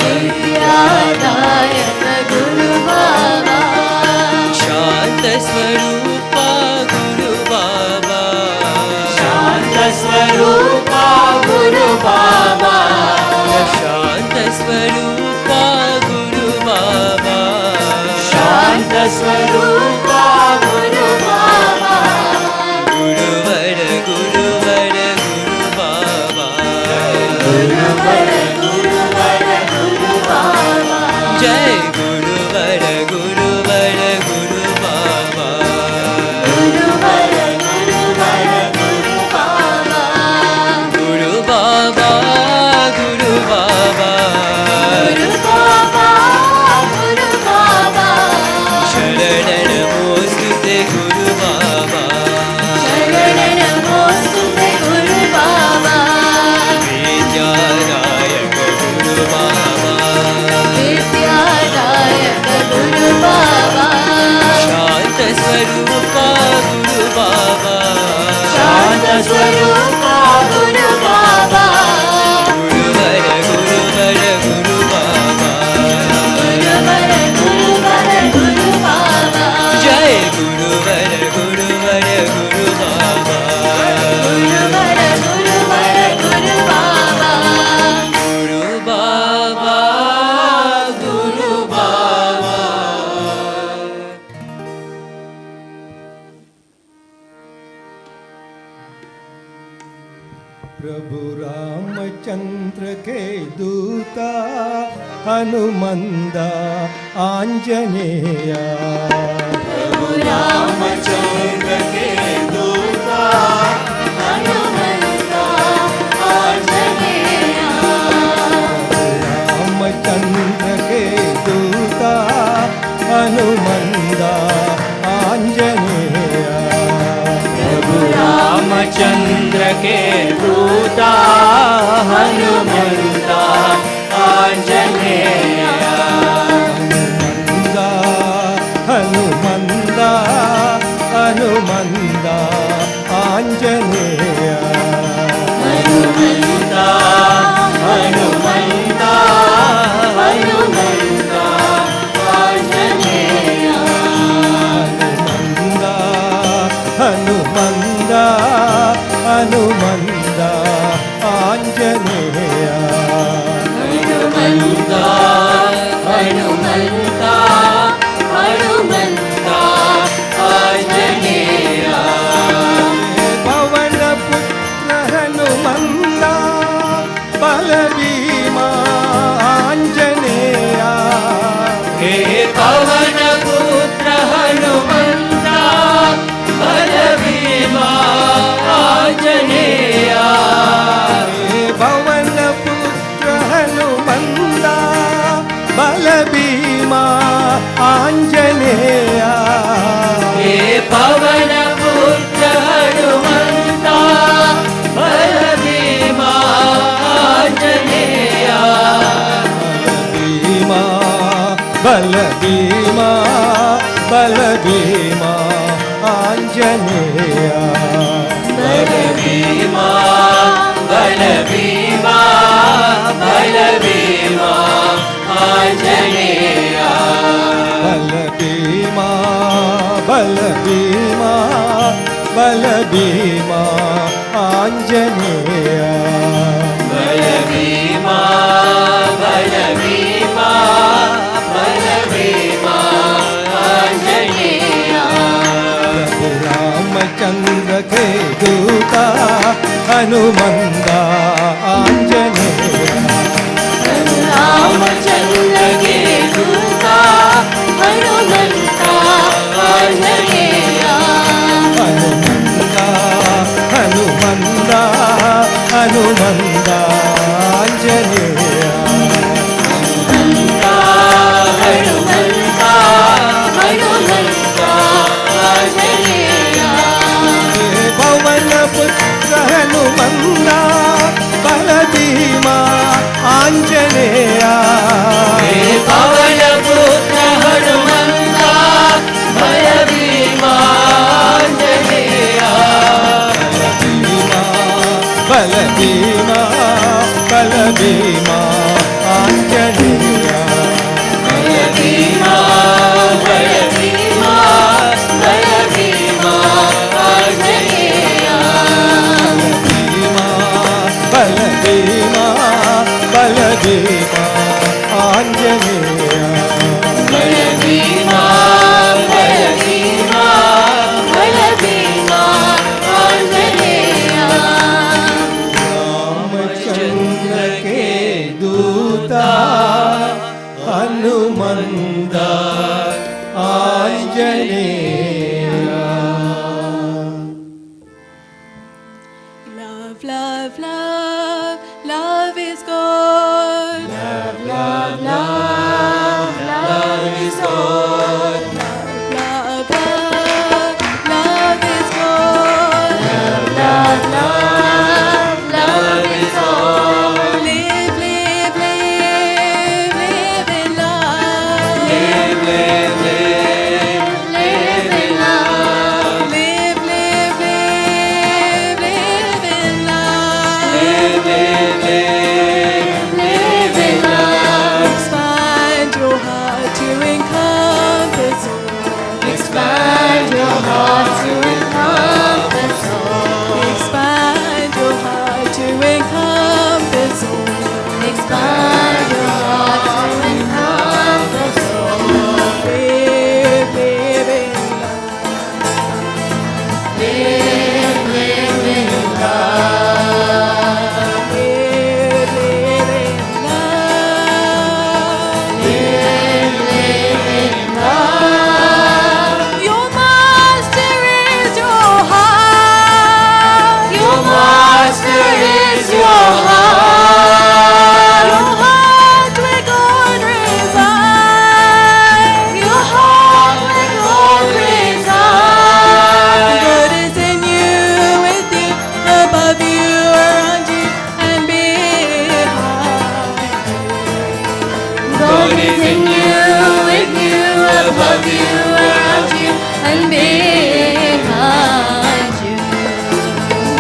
विद्यादायक गुरु बाबा
शांत स्वरूपा गुरु बाबा शांत स्वरूपा गुरु बाबा शांत स्वरूपा गुरु बाबा शांत स्वरूपा गुरु बाबा गुरुवर गुरुवर गुरु बाबा गुरुवर गुरुवर गुरु बाबा जय गुरुवर गुरुवर गुरु बाबा
गुरुवर गुरुवर गुरु बाबा
गुरु बाबा गुरु बाबा
गुरु बाबा गुरु बाबा
शरण नमोस्तुते गुरु बाबा
शरण नमोस्तुते गुरु बाबा
विद्यादायक गुरु बाबा
विद्यादायक गुरु बाबा
शांत स्वरूपा गुरु बाबा
शांत स्वरूपा गुरु बाबा
गुरुवर गुरुवर गुरु बाबा
गुरुवर गुरुवर गुरु बाबा
जय गुरुवर गुरुवर गुरु बाबा
गुरुवर गुरुवर गुरु बाबा
गुरु बाबा गुरु बाबा
प्रभु रामचंद्र के दूता हनुमंदा आंजनेया
प्रभु रामचंद्र के दूता हनुमंता आंजनेया
रामचंद्र के दूता हनुमंदा आंजनेया
प्रभु रामचंद्र के दूता हनुमंता आंजनेया
हनुमंदा हनुमंदा आंजनेया
हनुमंता हनुमंता हनुमंता आंजनेया
हनुमंदा हनुमंदा आंजनेया
हनुमंता हनुमंता हनुमंता आंजनेया
पवन पुत्र हनुमंदा बलभीमा आंजनेया
हे पवन पुत्र हनुमंता बलभीमा आंजनेया
पवन पुत्र हनुमंदा बलभीमा आंजनेया
हे पवन पुत्र हनुमंता बलभीमा आंजनेया
बलभीमा बलभीमा आंजनेया
बलभीमा बलभीमा बलभीमा आंजनेया
बलभीमा बलभीमा बलभीमा आंजनेया
बलभीमा बलभीमा बलभीमा आंजनेया
प्रभु रामचंद्र के दूता हनुमंदा आंजनेया
रामचंद्र के दूता हनुमंता आंजनेया
हनुमंदा हनुमंदा हनुमंदा आंजनेया
हनुमंता हनुमंता हनुमंता आंजनेया
पवन पुत्र हनुमंदा बलभीमा आंजनेया
हे पवन पुत्र हनुमंता बलभीमा आंजनेया
बलभीमा बलभीमा आंजनेया
बलभीमा बलभीमा बलभीमा आंजनेया
बलभीमा बलभीमा आंजनेया
बलभीमा बलभीमा
बलभीमा आंजनेया
रामचंद्र के दूता हनुमंदा Anjaneya
Love, love, love, love is good.
love love love love is good
Love, love, love is good.
love love love is good
Live, live, live, live in love.
live live live
live in love
and behind you.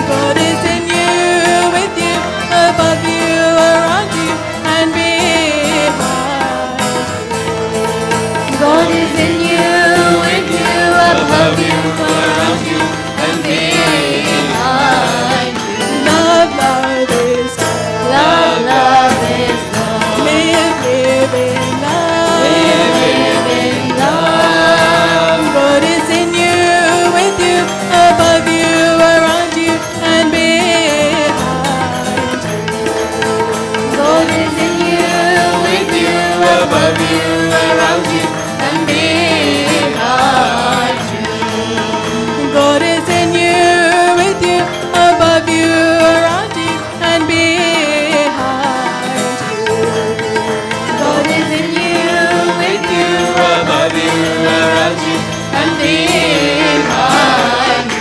God is in you, with you, above you, around you, and behind you. God is in you, with you, above you, around you, and behind you. Love, love is love, love is love. Live, live in love, live, live in love. God is in you, with you, above you, around you, and behind you. God is in you, with you, above you, around you, and behind you. God is in you, with you, above you, around you, and behind you. God is in you, with you, above you, around you, and behind you.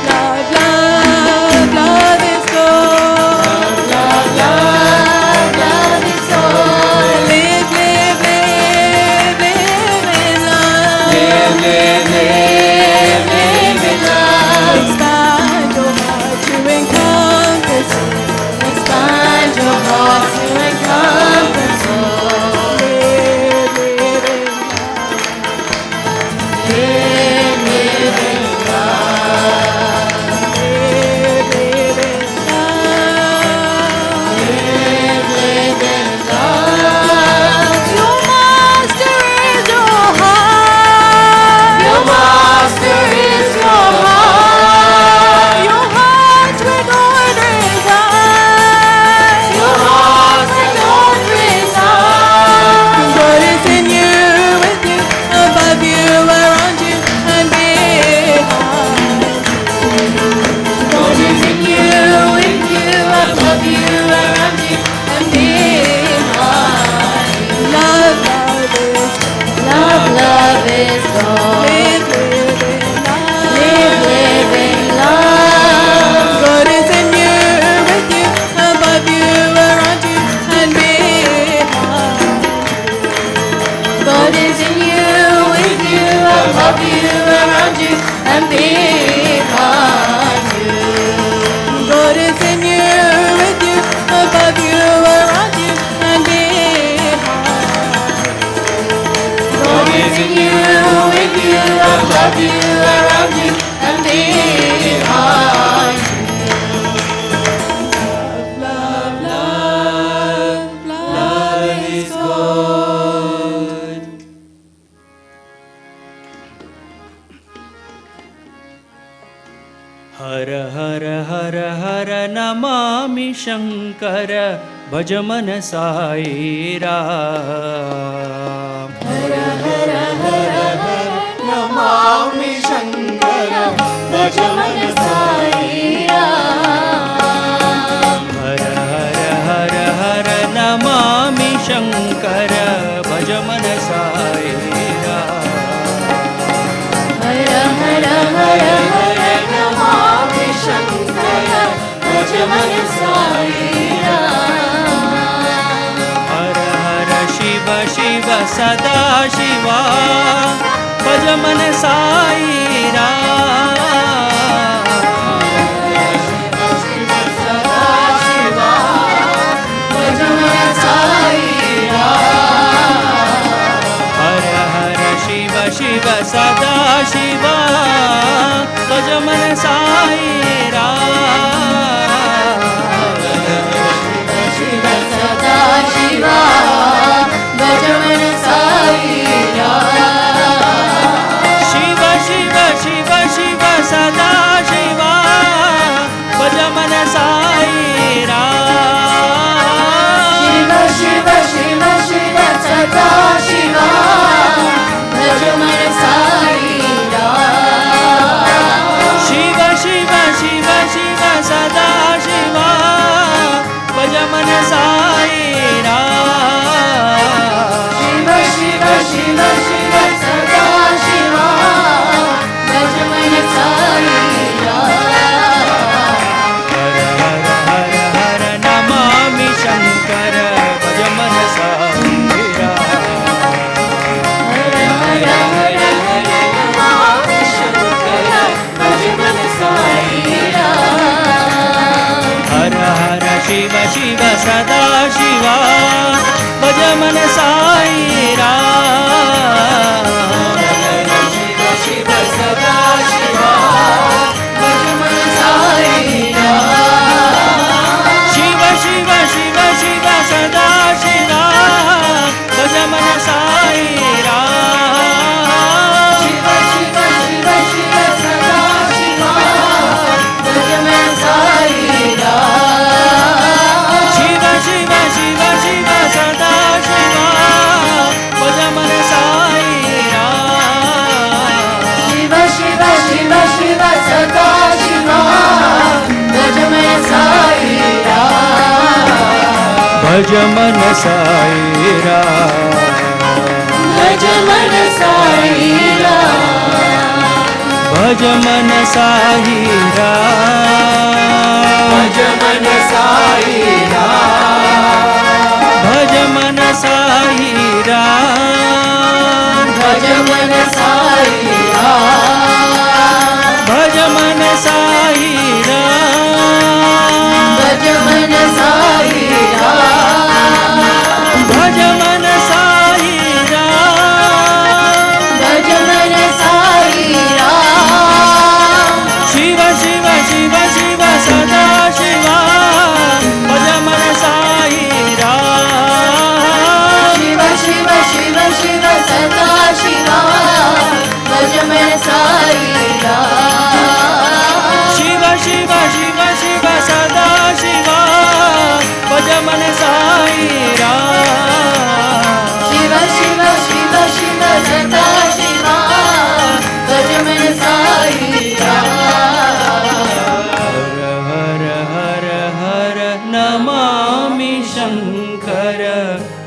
Love, love, love is God. Love, love, love is all. Live, live, live, live in love. Live, live, live, live in love. Expand your heart to encompass all. Expand your heart to encompass all. Live, live in love. Live, live in love. Live, live in love. Live, live in love. Your master is your heart. Your master is your heart. Your heart with all desire. Your heart with all desire. God is in you, with you, above you, around you, and behind you. God is in you, with you, above you, around you, and behind you. Love, love is love, love is God. Live, live in love. Live, live in love. God is in you, with you, above you, around you, and behind you. God is in you, with you, above you, around you, and behind you. God is in you, with you, above you, around you, and behind you. God is in you, with you, above you, around you, and behind you. Love, love, love, love is God.
हर हर हर हर नमामि शंकर भज मन साई राम.
हर हर हर हर नमामि शंकर भज मन साई राम.
हर हर हर हर नमामि शंकर भज मन साई राम.
हर हर हर हर नमामि शंकर भज मन साई राम.
हर हर शिव शिव सदा शिवा भज मन साई राम.
सदा शिवा भज मन साई राम.
हर हर शिव शिव सदा शिवा भज मन साई राम.
शिव सदा शिवा भज मन साई राम.
शिव शिव शिव शिव सदा शिवा भज मन साई राम.
शिव शिव शिव शिव सदा शिवा भज मन साई राम.
शिव शिव शिव शिव सदा शिवा भज मन साई राम. सदा शिवा भज मन साई राम शिव शिव सदा शिवा भज मन साई राम शिव शिव शिव शिव सदा शिवा भज मन साई राम शिव शिव शिव शिव सदा शिवा भज मन साई राम शिव शिव शिव शिव सदा शिवा भज मन साई राम शिव शिव शिव शिव सदा शिवा भज मन साई राम भज मन साई राम भज मन साई राम भज मन साई राम भज मन साई राम भज मन साई राम भज मन साई राम भज मन साई राम भज मन साई राम भज मन साई राम भज मन साई राम शिव शिव शिव शिव सदा शिवा भज मन साई राम शिव शिव शिव शिव सदा शिवा भज मन साई राम शिव शिव शिव शिव सदा शिवा भज मन साई राम शिव शिव शिव शिव सदा शिवा भज मन साई राम हर हर हर नमामि शंकर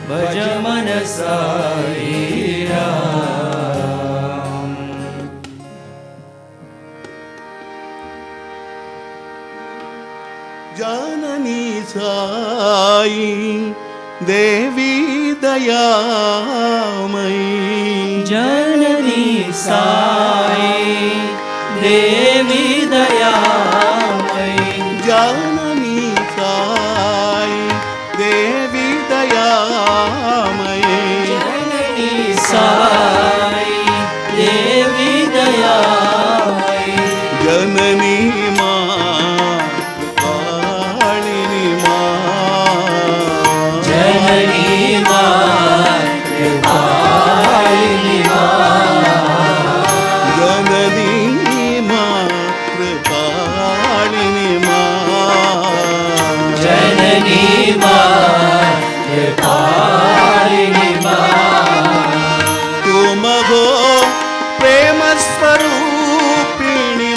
भज मन साई राम
जाननी साई देवी दयामयी
जननी साई देवी दयामयी
जाननी साई देवी दयामयी
जननी साई देवी दयामयी
जननी कालिनी
जननी कृपालिनी
जननी कृपालिनी
जननी कृपालिनी
तुम हो प्रेम स्वरूपिणी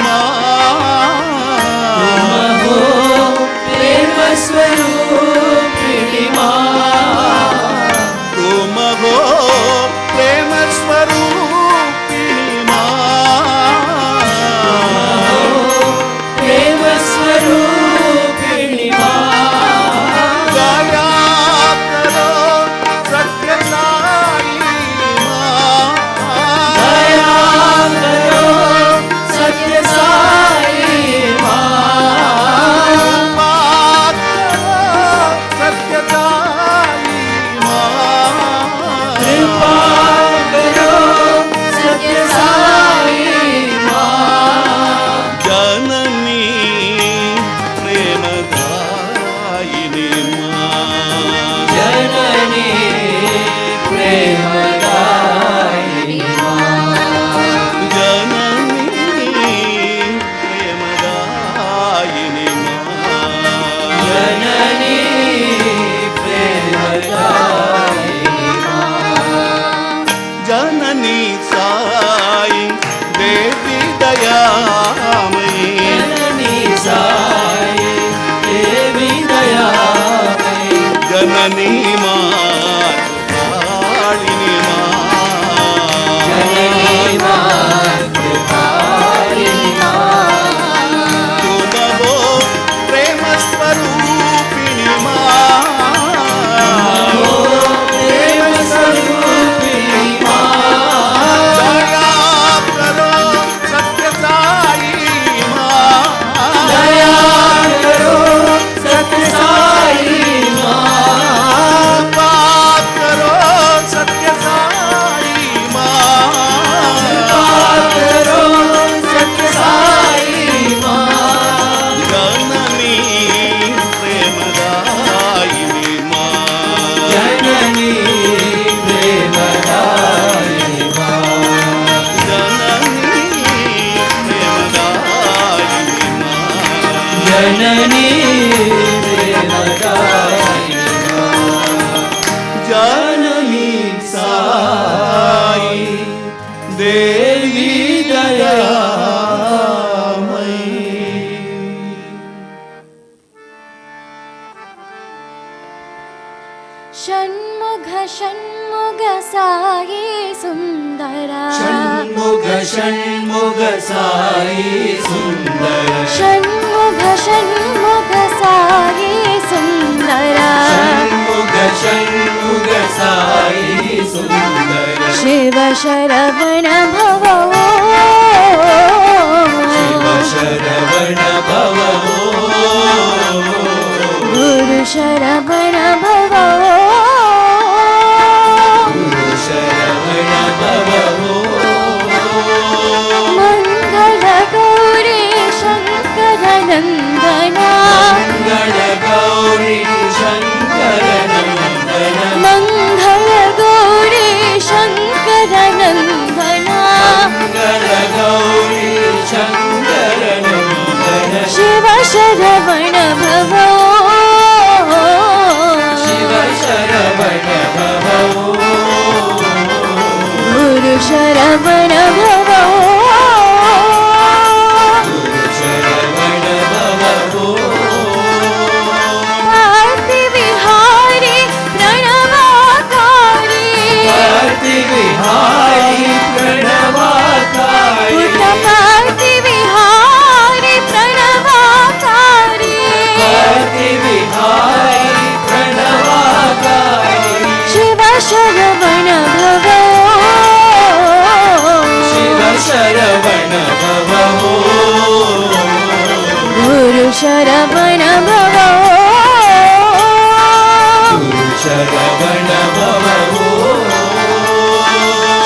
तुम हो प्रेम स्वरूपिणी
तुम हो प्रेम स्वरूपिणी
प्रेम स्वरूपिणी
दया करो सत्य साई
दया करो
जननी देवदायिनी
जननी साई देवी दयामयी
षण्मुख षण्मुख साई सुन्दरा
षण्मुख षण्मुख साई सुन्दर
षण्मुख षण्मुख साई सुन्दरा
षण्मुख षण्मुख साई सुन्दर
शिव शरवण भवो
शिव शरवण भवो
गुरु शरवण भवो
गुरु शरवण भवो
मंगल गौरी शंकर नंदना
मंगल गौरी शंकर नंदन
मंगल गौरी शंकर नंदना
मंगल गौरी शंकर नंदन
शिव शरवण भवो
शिव शरवण भवो
गुरु शरवण भवो
गुरु शरवण भवो
पार्ति विहारी प्रणवाकारी
पार्ति विहारी प्रणवाकारी
पार्ति विहारी प्रणवाकारी
पार्ति विहारी प्रणवाकारी
शिव शरवण भवो
शिव शरवण भवो
गुरु शरवण भवो
गुरु शरवण भवो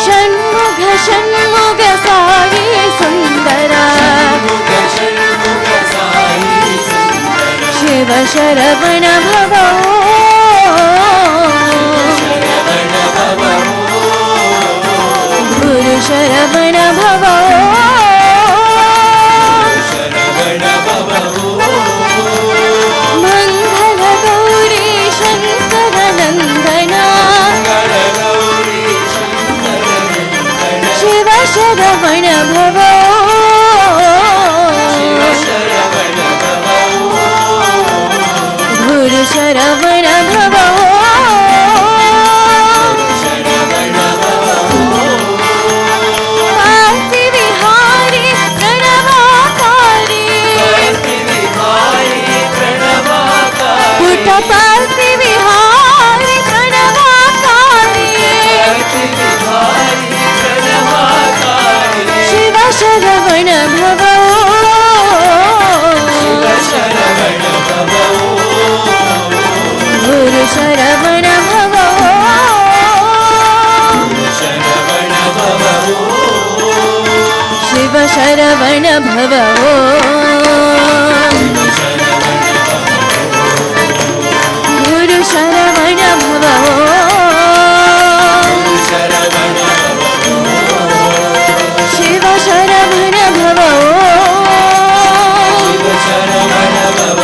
षण्मुख षण्मुख साई सुन्दरा
षण्मुख षण्मुख साई सुन्दर
शिव शरवण भवो
शरवण भवो
गुरु शरवण भवो
शरवण भवो
मंगल गौरी शंकर नंदना
मंगल गौरी शंकर नंदन
शिव शरवण भवो
शिव शरवण भवो
गुरु शरवण भवो
शरवण भवो
पार्ति विहारी प्रणवाकारी
पार्ति विहारी प्रणवाकारी
पुट पार्ति विहारी प्रणवाकारी
पार्ति विहारी प्रणवाकारी
शिव शरवण भवो
शिव शरवण भवो
गुरु शरवण भवो
शरवण भवो
शिव शरवण भवो गुरु शरवण भवो
शरवण
शिव शरवण भवो
शिव शरवण भवो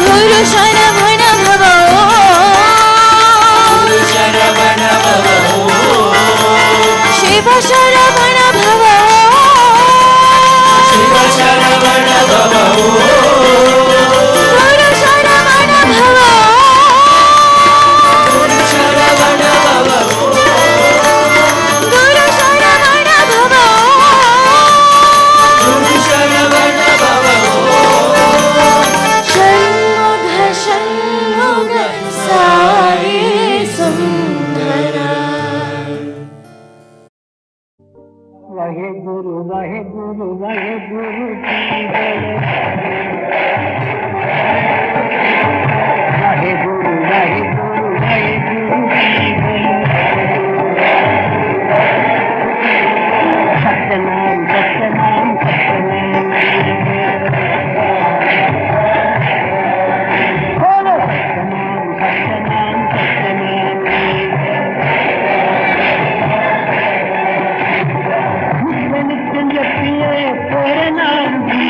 गुरु शरवण भवो
शरवण भवो
शिव शरवण भवो
शिव शरवण भवो
गुरु शरवण भवो
शरवण भवो
गुरु शरवण भवो
शरवण भवो
षण्मुख षण्मुख साई सुन्दरा
वाहे गुरु वाहे गुरु वाहे गुरु वाहे गुरु वाहे गुरु वाहे गुरु सत्यनाम सत्यनाम सत्यनाम बोलो सत्यनाम सत्यनाम सत्यनाम नित्य जपिए तेरे नाम की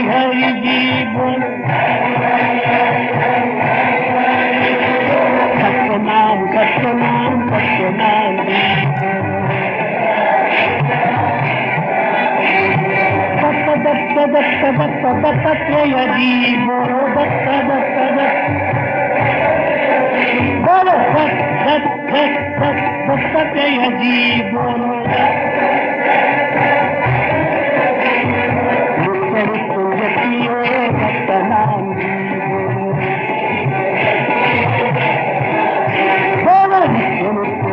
हरि जी बोलो सत्यनाम सत्यनाम सत्यनाम दत्त दत्त दत्त दत्तात्रेय जी बोलो दत्त दत्त दत्त बोलो दत्त दत्त दत्त दत्तात्रेय जी बोलो सत्यनाम जी बोलो सत्यनाम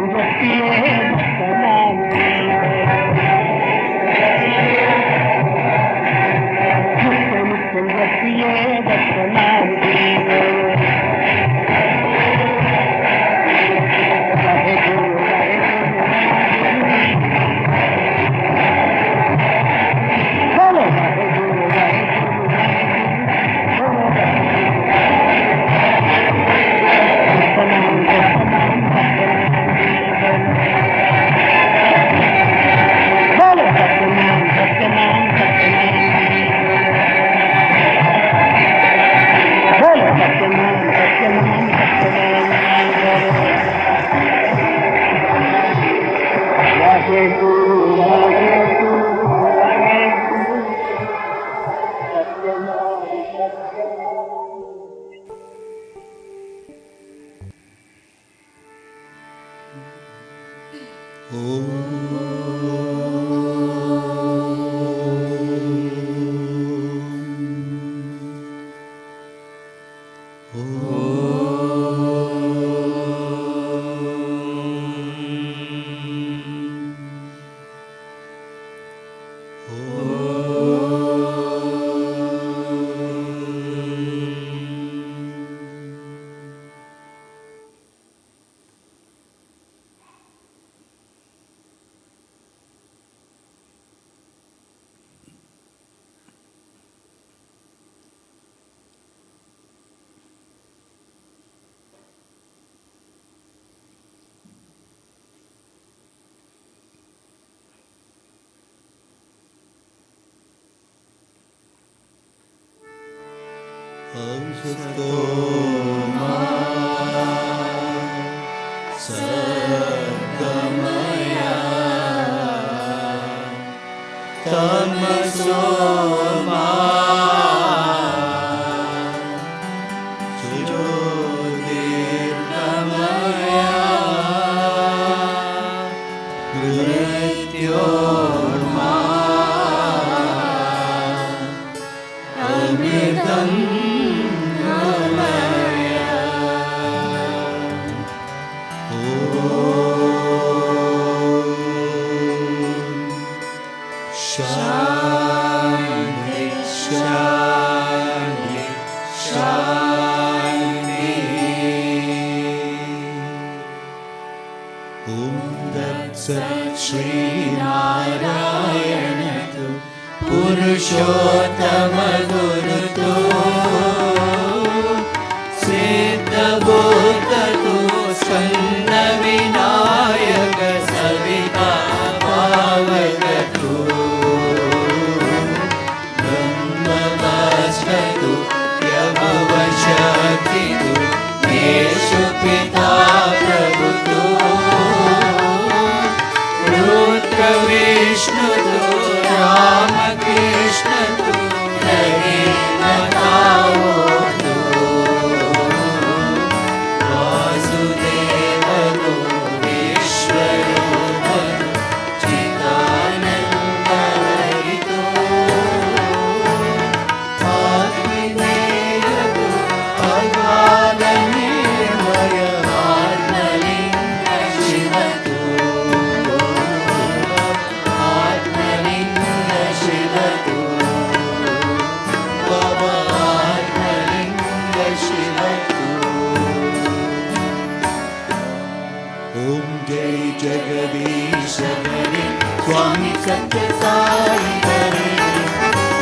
जगदीश हरे स्वामी सत्य साई हरे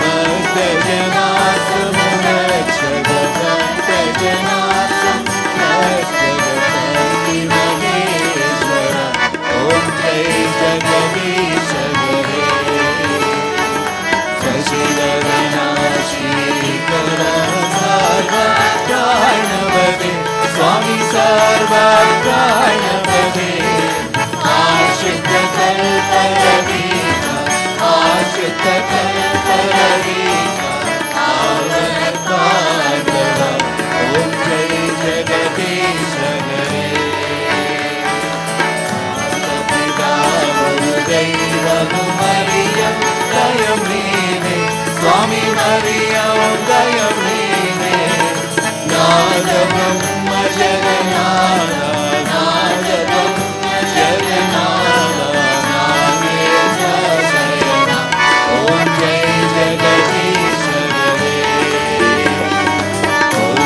भक्त जनासम रक्षक भक्त जनासम रक्षक महेश्वर ओम जय जगदीश हरे शशिधर नाश स्वामी मरियम दयम नीवे नाद ब्रह्म जगन्नाथ नाद ब्रह्म जगन्नाथ नामे शयना ओम जय जगदीश हरे ओम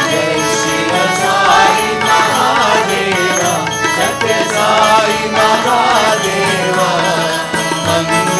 जय शिव साई महादेवा सत्य साई महादेवा मंगल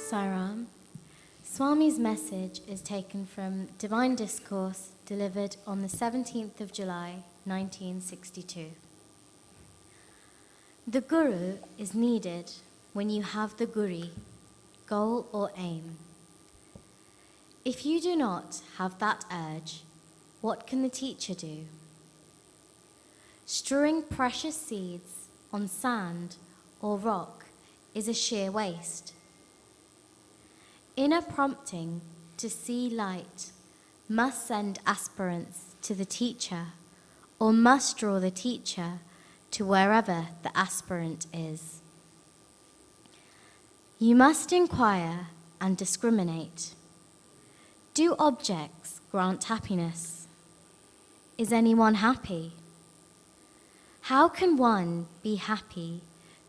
Sairam, Swami's message is taken from Divine Discourse delivered on the 17th of July, 1962. The Guru is needed when you have the Guri, goal or aim. If you do not have that urge, what can the teacher do? Strewing precious seeds on sand or rock is a sheer waste. Inner prompting to see light must send aspirants to the teacher or must draw the teacher to wherever the aspirant is. You must inquire and discriminate. Do objects grant happiness? Is anyone happy? How can one be happy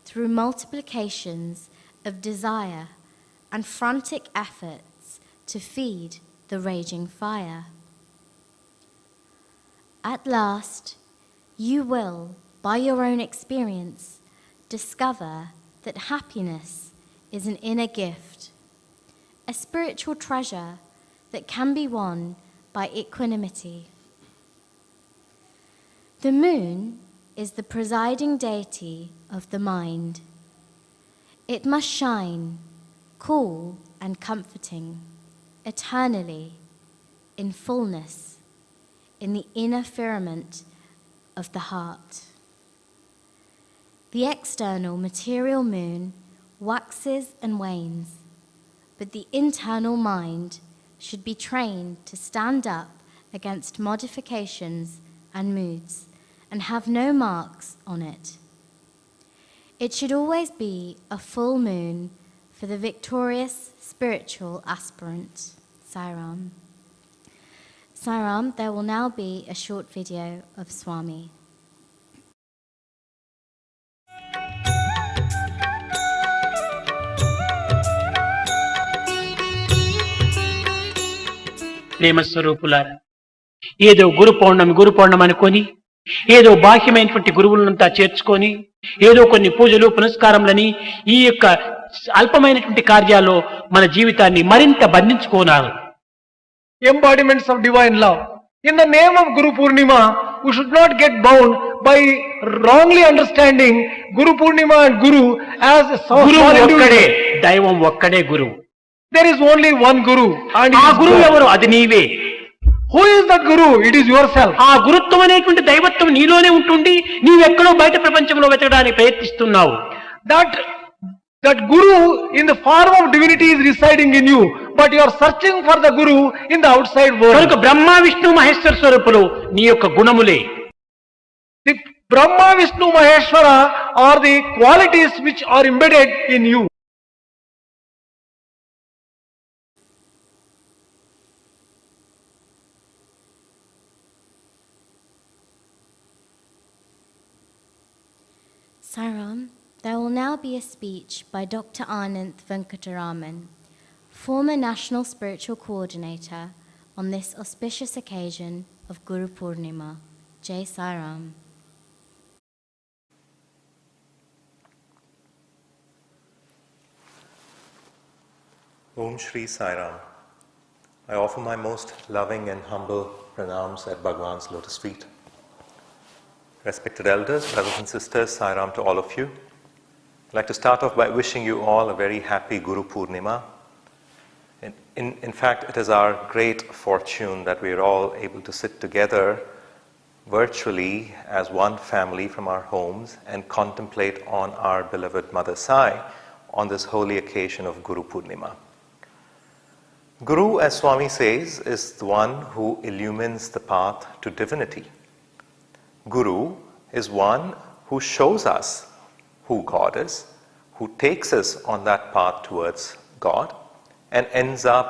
through multiplications of desire and frantic efforts to feed the raging fire? At last, you will, by your own experience, discover that happiness is an inner gift, a spiritual treasure that can be won by equanimity. The moon is the presiding deity of the mind. It must shine, cool and comforting, eternally, in fullness, in the inner firmament of the heart. The external material moon waxes and wanes, but the internal mind should be trained to stand up against modifications and moods and have no marks on it. It should always be a full moon for the victorious spiritual aspirant. Sairam. Sairam, there will now be a short video of Swami.
ప్రేమస్వరూపులారా, ఏదో గురు పౌర్ణమి అనుకొని ఏదో బాహ్యమైనటువంటి గురువులంతా చేర్చుకొని ఏదో కొన్ని పూజలు పునస్కారములని ఈ యొక్క అల్పమైనటువంటి కార్యాల్లో మన జీవితాన్ని మరింత బంధించుకోనారు.
embodiments of divine love. In the name of Guru Poornima, we should not get bound by wrongly understanding Guru Poornima and Guru as a small
individual. Daivam okkade Guru.
There is only one Guru. And
Guru evaru adi neeve.
Who is that Guru? It is yourself.
ఆ గురుత్వం అనేటువంటి దైవత్వం నీలోనే ఉంటుంది. నీవెక్కడో బయట ప్రపంచంలో వెతకడానికి ప్రయత్నిస్తున్నావు.
That Guru in the form of divinity is residing in you, but you are searching for the Guru in the outside world.
కనుక బ్రహ్మ విష్ణు మహేశ్వర స్వరూపులు నీ యొక్క గుణములే.
The Brahma, Vishnu, Maheshwara are the qualities which are embedded in you.
Sairam, there will now be a speech by Dr. Ananth Venkataraman, former National Spiritual Coordinator, on this auspicious occasion of Guru Poornima. Jai Sairam.
Om Shri Sai Ram. I offer my most loving and humble pranams at Bhagwan's lotus feet. Respected elders, brothers and sisters, Sai Ram to all of you. I'd like to start off by wishing you all a very happy Guru Poornima. In fact, it is our great fortune that we are all able to sit together virtually as one family from our homes and contemplate on our beloved Mother Sai on this holy occasion of Guru Poornima. Guru, as Swami says, is the one who illumines the path to divinity. Guru is one who shows us who God is, who takes us on that path towards God and ends up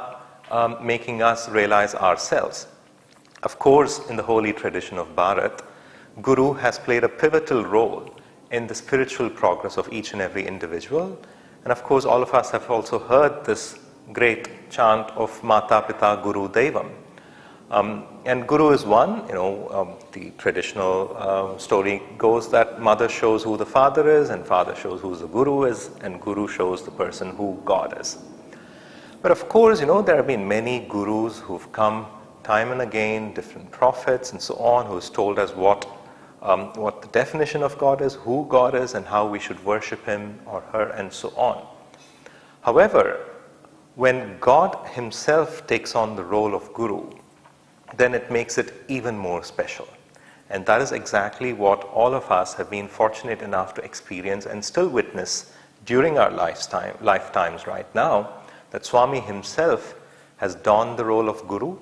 making us realize ourselves. Of course, in the holy tradition of Bharat, Guru has played a pivotal role in the spiritual progress of each and every individual. And of course, all of us have also heard this great chant of Mata Pita Guru Devam. And Guru is one, the traditional story goes that mother shows who the father is, and father shows who the Guru is, and Guru shows the person who God is. But of course, there have been many Gurus who've come time and again, different prophets and so on, who's told us what the definition of God is, who God is, and how we should worship Him or her, and so on. However, when God Himself takes on the role of Guru, then it makes it even more special. And that is exactly what all of us have been fortunate enough to experience and still witness during our lifetimes right now, that Swami Himself has donned the role of Guru,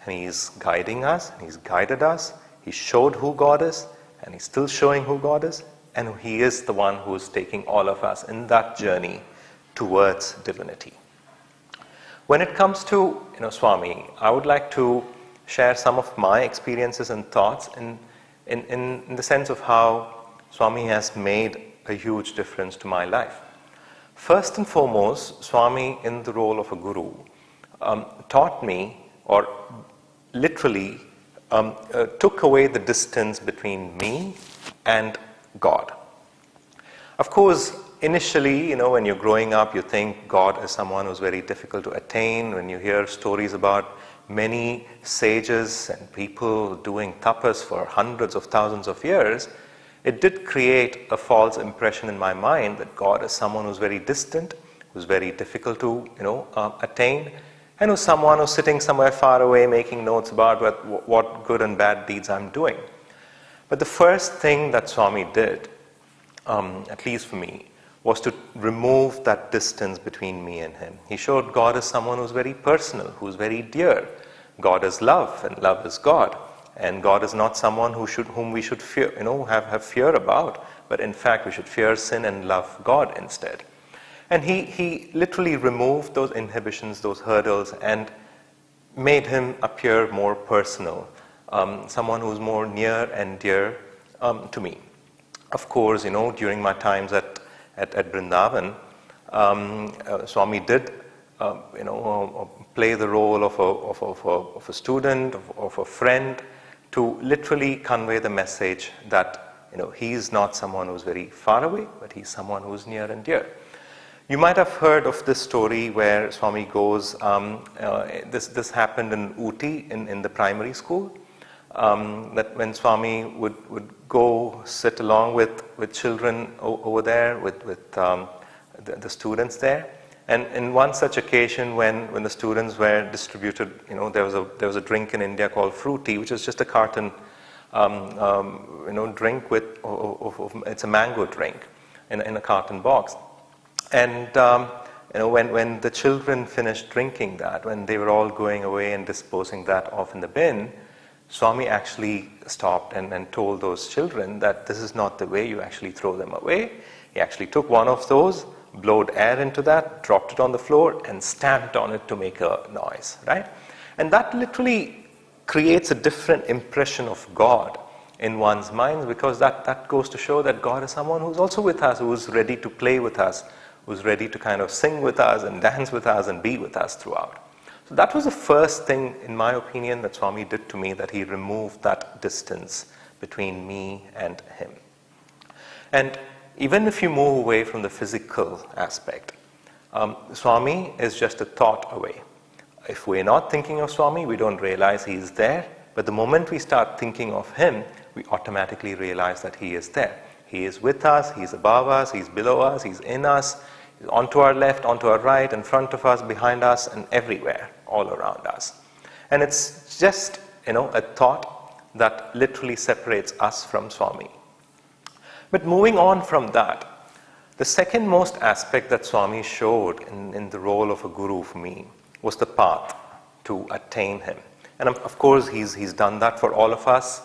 and He is guiding us, and He's guided us, He showed who God is, and He's still showing who God is, and He is the one who is taking all of us in that journey towards divinity. When it comes to Swami, I would like to share some of my experiences and thoughts in the sense of how Swami has made a huge difference to my life. First and foremost, Swami, in the role of a Guru, taught me, or literally took away the distance between me and God. Of course, initially, when you're growing up, you think God is someone who's very difficult to attain. When you hear stories about many sages and people doing tapas for hundreds of thousands of years, it did create a false impression in my mind that God is someone who's very distant, who's very difficult to attain, and who's someone who's sitting somewhere far away making notes about what good and bad deeds I'm doing. But the first thing that Swami did, at least for me, was to remove that distance between me and Him. He showed God as someone who's very personal, who's very dear. God is love, and love is God. And God is not someone whom we should fear, have fear about, but in fact we should fear sin and love God instead. And he literally removed those inhibitions, those hurdles, and made Him appear more personal, someone who's more near and dear to me. Of course, during my times at Vrindavan, Swami did, play the role of a student, of a friend, to literally convey the message that He is not someone who's very far away, but He's someone who's near and dear. You might have heard of this story where Swami goes, this happened in Ooty in the primary school, that when Swami would go sit along with children over there, with the students there. And in one such occasion when the students were distributed, there was a drink in India called fruity, which is just a carton drink with, it's a mango drink in a carton box. And when the children finished drinking that, when they were all going away and disposing that off in the bin, Swami actually stopped and told those children that this is not the way you actually throw them away. He actually took one of those, blowed air into that, dropped it on the floor, and stamped on it to make a noise, right? And that literally creates a different impression of God in one's mind, because that goes to show that God is someone who's also with us, who's ready to play with us, who's ready to kind of sing with us and dance with us and be with us throughout. So that was the first thing, in my opinion, that Swami did to me, that he removed that distance between me and him. And even if you move away from the physical aspect, Swami is just a thought away. If we're not thinking of Swami, we don't realize he's there. But the moment we start thinking of him, we automatically realize that he is there. He is with us, he's above us, he's below us, he's in us, he's onto our left, onto our right, in front of us, behind us, and everywhere, all around us. And it's just, a thought that literally separates us from Swami. But moving on from that, the second most aspect that Swami showed in the role of a guru for me was the path to attain him. And of course, he's done that for all of us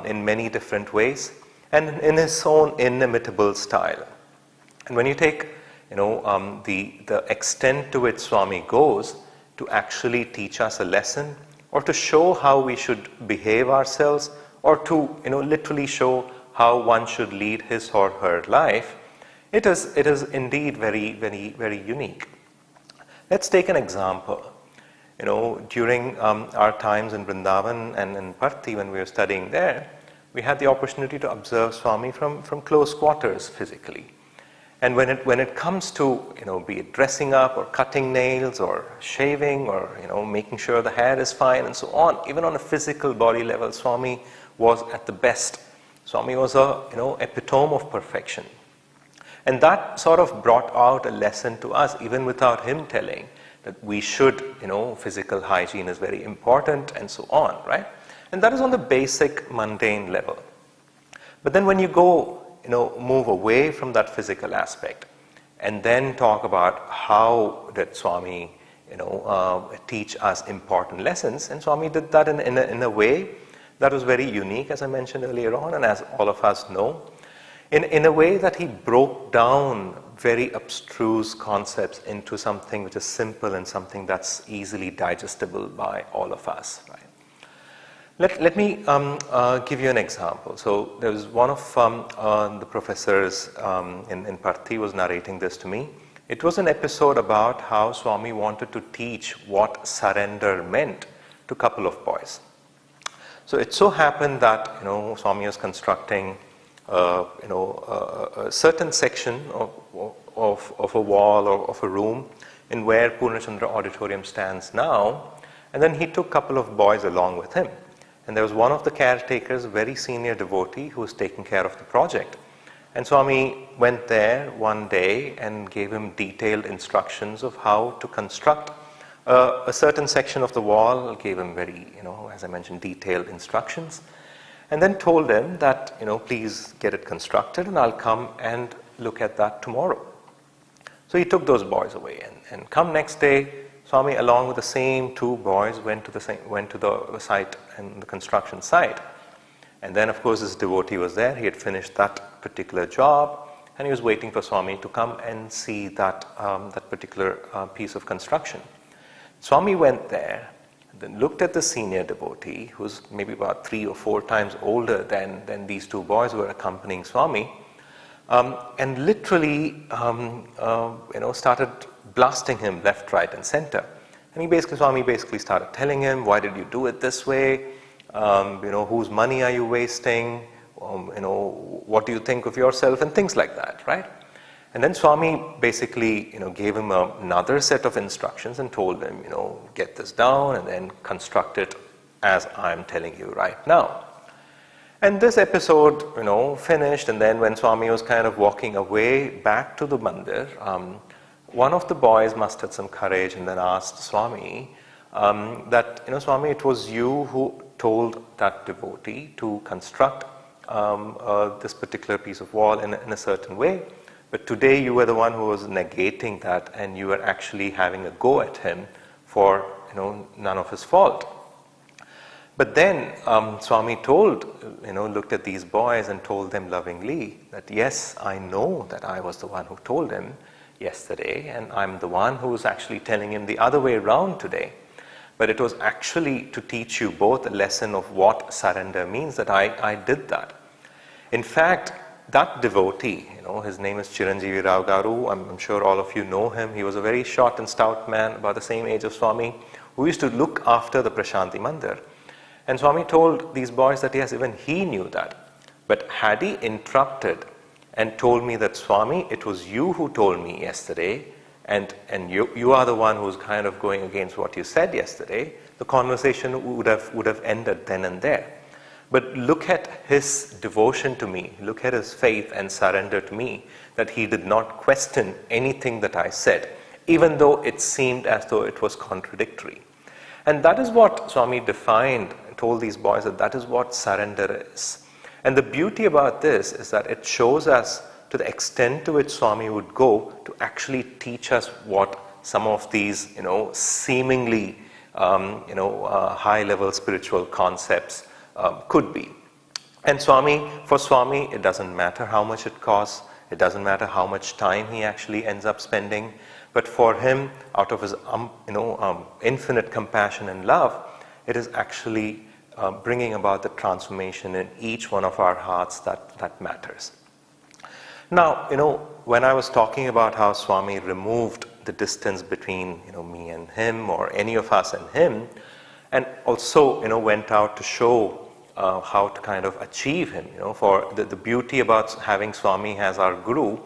in many different ways and in his own inimitable style. And when you take, the extent to which Swami goes to actually teach us a lesson, or to show how we should behave ourselves, or to, literally show how one should lead his or her life, it is indeed very, very, very unique. Let's take an example. During our times in Vrindavan and in Parthi, when we were studying there, we had the opportunity to observe Swami from close quarters physically. And when it comes to, be it dressing up or cutting nails or shaving or, making sure the hair is fine and so on, even on a physical body level, Swami was at the best. Swami was a, epitome of perfection. And that sort of brought out a lesson to us, even without him telling, that we should, physical hygiene is very important and so on, right? And that is on the basic mundane level. But then when you go, move away from that physical aspect and then talk about how did Swami, teach us important lessons, and Swami did that in a way that was very unique, as I mentioned earlier on, and as all of us know, in a way that he broke down very abstruse concepts into something which is simple and something that's easily digestible by all of us. Right? Let me give you an example. So there was one of the professors in Parthi was narrating this to me. It was an episode about how Swami wanted to teach what surrender meant to a couple of boys. So it so happened that Swami was constructing a certain section of a wall or of a room in where Purnachandra Auditorium stands now, and then he took a couple of boys along with him. And there was one of the caretakers, a very senior devotee, who was taking care of the project. And Swami went there one day and gave him detailed instructions of how to construct a certain section of the wall, gave him very, as I mentioned, detailed instructions, and then told him that, please get it constructed and I'll come and look at that tomorrow. So he took those boys away, and come next day, Swami, along with the same two boys, went to the site and the construction site. And then, of course, this devotee was there. He had finished that particular job, and he was waiting for Swami to come and see that particular piece of construction. Swami went there, then looked at the senior devotee, who's maybe about 3 or 4 times older than these two boys who were accompanying Swami, and literally, started blasting him left, right, and center. And Swami basically started telling him, why did you do it this way? Whose money are you wasting? What do you think of yourself? And things like that, right? And then Swami basically, gave him another set of instructions and told him, get this down and then construct it as I'm telling you right now. And this episode, finished, and then when Swami was kind of walking away back to the mandir, one of the boys mustered some courage and then asked Swami that, Swami, it was you who told that devotee to construct this particular piece of wall in a certain way. But today you were the one who was negating that, and you were actually having a go at him for none of his fault. But then Swami looked at these boys and told them lovingly that yes, I know that I was the one who told him yesterday, and I'm the one who was actually telling him the other way around today. But it was actually to teach you both a lesson of what surrender means that I did that. In fact, that devotee, his name is Chiranjeevi Rao Garu. I'm sure all of you know him. He was a very short and stout man, about the same age of Swami, who used to look after the Prashanti Mandir. And Swami told these boys that yes, even he knew that. But had he interrupted and told me that, Swami, it was you who told me yesterday, and you are the one who's kind of going against what you said yesterday, the conversation would have ended then and there. But look at his devotion to me, look at his faith and surrender to me, that he did not question anything that I said, even though it seemed as though it was contradictory. And that is what Swami defined, told these boys that is what surrender is. And the beauty about this is that it shows us to the extent to which Swami would go to actually teach us what some of these, seemingly, high-level spiritual concepts could be. And for Swami, it doesn't matter how much it costs, it doesn't matter how much time he actually ends up spending, but for him, out of his infinite compassion and love, it is actually bringing about the transformation in each one of our hearts that matters. Now, when I was talking about how Swami removed the distance between me and him, or any of us and him, and also went out to show how to kind of achieve him. For the beauty about having Swami as our guru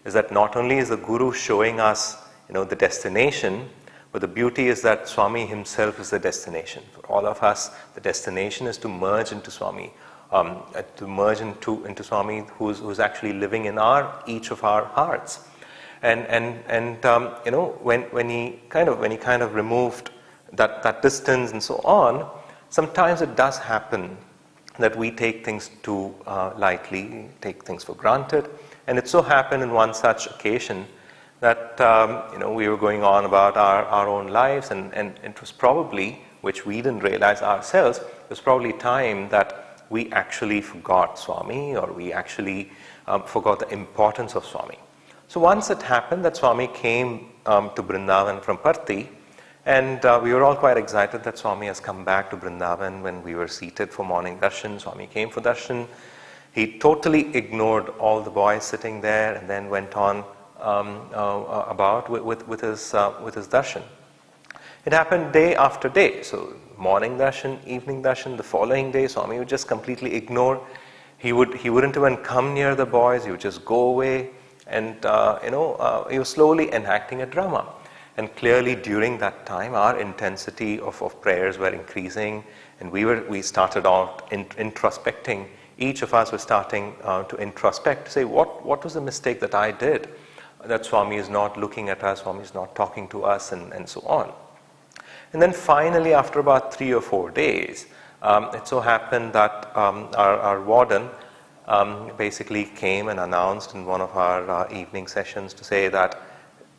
is that not only is the guru showing us the destination, but the beauty is that Swami himself is the destination. For all of us, the destination is to merge into Swami, into Swami who's actually living in each of our hearts. And when he kind of removed that distance and so on, sometimes it does happen that we take things too lightly, take things for granted. And it so happened in one such occasion that we were going on about our own lives, and it was probably, which we didn't realize ourselves, it was probably time that we actually forgot Swami, or we actually forgot the importance of Swami. So once it happened that Swami came to Vrindavan from Parthi, and we were all quite excited that Swami has come back to Vrindavan. When we were seated for morning darshan, Swami came for darshan. He totally ignored all the boys sitting there and then went on about with his darshan. It happened day after day. So morning darshan, evening darshan, the following day, Swami would just completely ignore. He wouldn't even come near the boys. He would just go away, and he was slowly enacting a drama. And clearly during that time, our intensity of prayers were increasing, and we started out introspecting. Each of us was starting to introspect, to say, what was the mistake that I did? That Swami is not looking at us, Swami is not talking to us, and so on. And then finally, after about 3 or 4 days, it so happened that our warden basically came and announced in one of our evening sessions to say that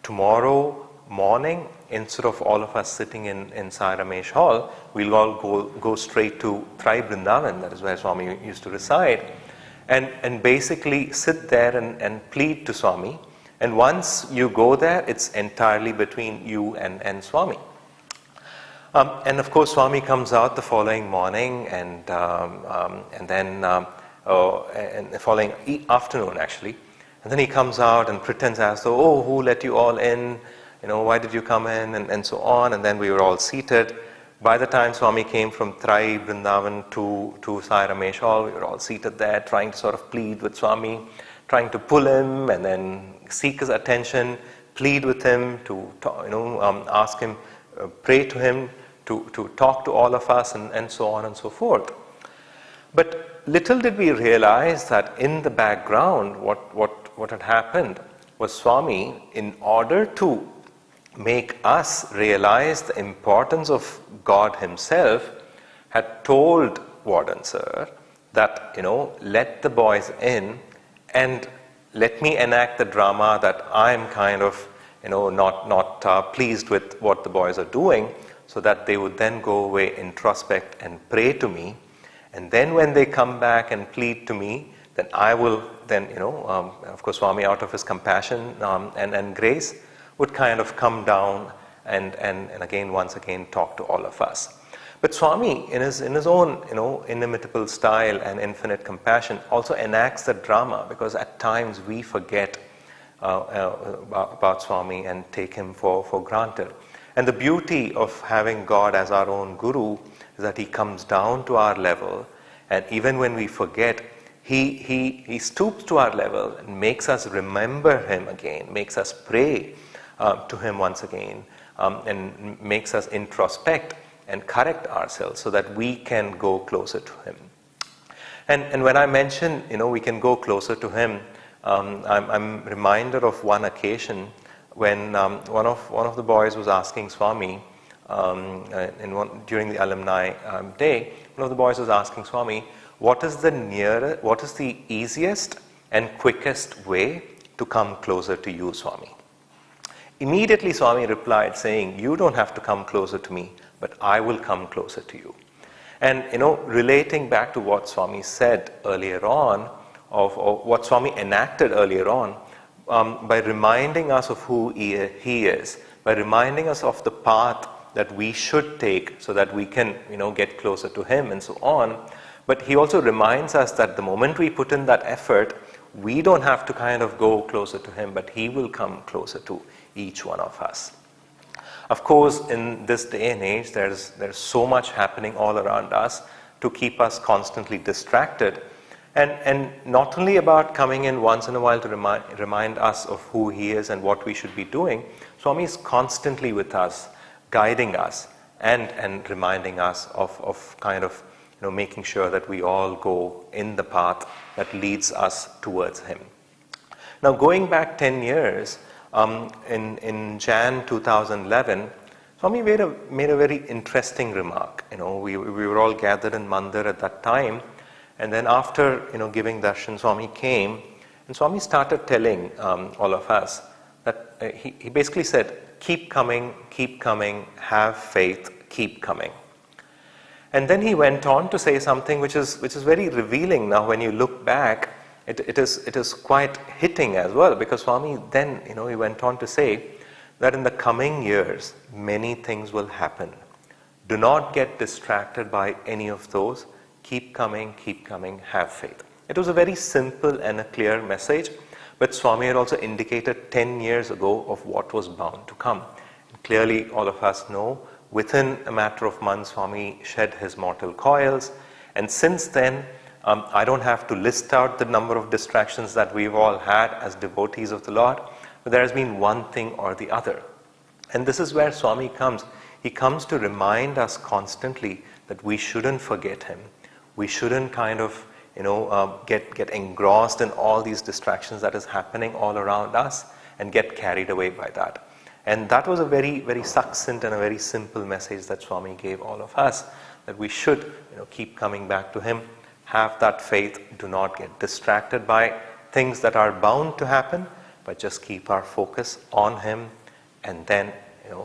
tomorrow morning, instead of all of us sitting in Sai Ramesh Hall, we'll all go straight to Thrai Vrindavan, that is where Swami used to reside, and basically sit there and plead to Swami. And once you go there, it's entirely between you and Swami. And of course, Swami comes out the following morning, and then the following afternoon actually, and then he comes out and pretends as though, oh, who let you all in? Why did you come in? And so on. And then we were all seated. By the time Swami came from Thrai Vrindavan to Sai Ramesh Hall, we were all seated there trying to sort of plead with Swami. trying to pull him and then seek his attention, plead with him, to ask him, pray to him, to talk to all of us, and so on and so forth. But little did we realize that in the background, what had happened was Swami, in order to make us realize the importance of God himself, had told Warden Sir that, let the boys in and let me enact the drama that I'm kind of, not pleased with what the boys are doing, so that they would then go away, introspect and pray to me. And then when they come back and plead to me, then I will then, of course, Swami, out of his compassion and grace, would kind of come down and again, once again, talk to all of us. But Swami, in his own, inimitable style and infinite compassion, also enacts the drama, because at times we forget about Swami and take him for granted. And the beauty of having God as our own Guru is that he comes down to our level, and even when we forget, he stoops to our level and makes us remember him again, makes us pray to him once again, and makes us introspect and correct ourselves so that we can go closer to him. And when I mention, we can go closer to him, I'm reminded of one occasion when one of the boys was asking Swami, during the alumni day, one of the boys was asking Swami, what is the easiest and quickest way to come closer to you, Swami? Immediately Swami replied saying, you don't have to come closer to me, but I will come closer to you. And relating back to what Swami said earlier on, of what Swami enacted earlier on, by reminding us of who he is, by reminding us of the path that we should take so that we can get closer to him and so on. But he also reminds us that the moment we put in that effort, we don't have to kind of go closer to him, but he will come closer to each one of us. Of course, in this day and age, there's so much happening all around us to keep us constantly distracted. And not only about coming in once in a while to remind us of who he is and what we should be doing, Swami is constantly with us, guiding us and reminding us of kind of making sure that we all go in the path that leads us towards him. Now, going back 10 years, in Jan 2011, Swami made a very interesting remark. We were all gathered in Mandir at that time, and then after giving darshan, Swami came, and Swami started telling all of us that he basically said, keep coming, have faith, keep coming. And then he went on to say something which is very revealing now when you look back. It is quite hitting as well, because Swami then, he went on to say that in the coming years, many things will happen. Do not get distracted by any of those. Keep coming, have faith. It was a very simple and a clear message, but Swami had also indicated 10 years ago of what was bound to come. And clearly, all of us know, within a matter of months, Swami shed his mortal coils, and since then, I don't have to list out the number of distractions that we've all had as devotees of the Lord, but there has been one thing or the other. And this is where Swami comes. He comes to remind us constantly that we shouldn't forget him. We shouldn't kind of, get engrossed in all these distractions that is happening all around us and get carried away by that. And that was a very, very succinct and a very simple message that Swami gave all of us, that we should, keep coming back to him. Have that faith, do not get distracted by things that are bound to happen, but just keep our focus on him and then,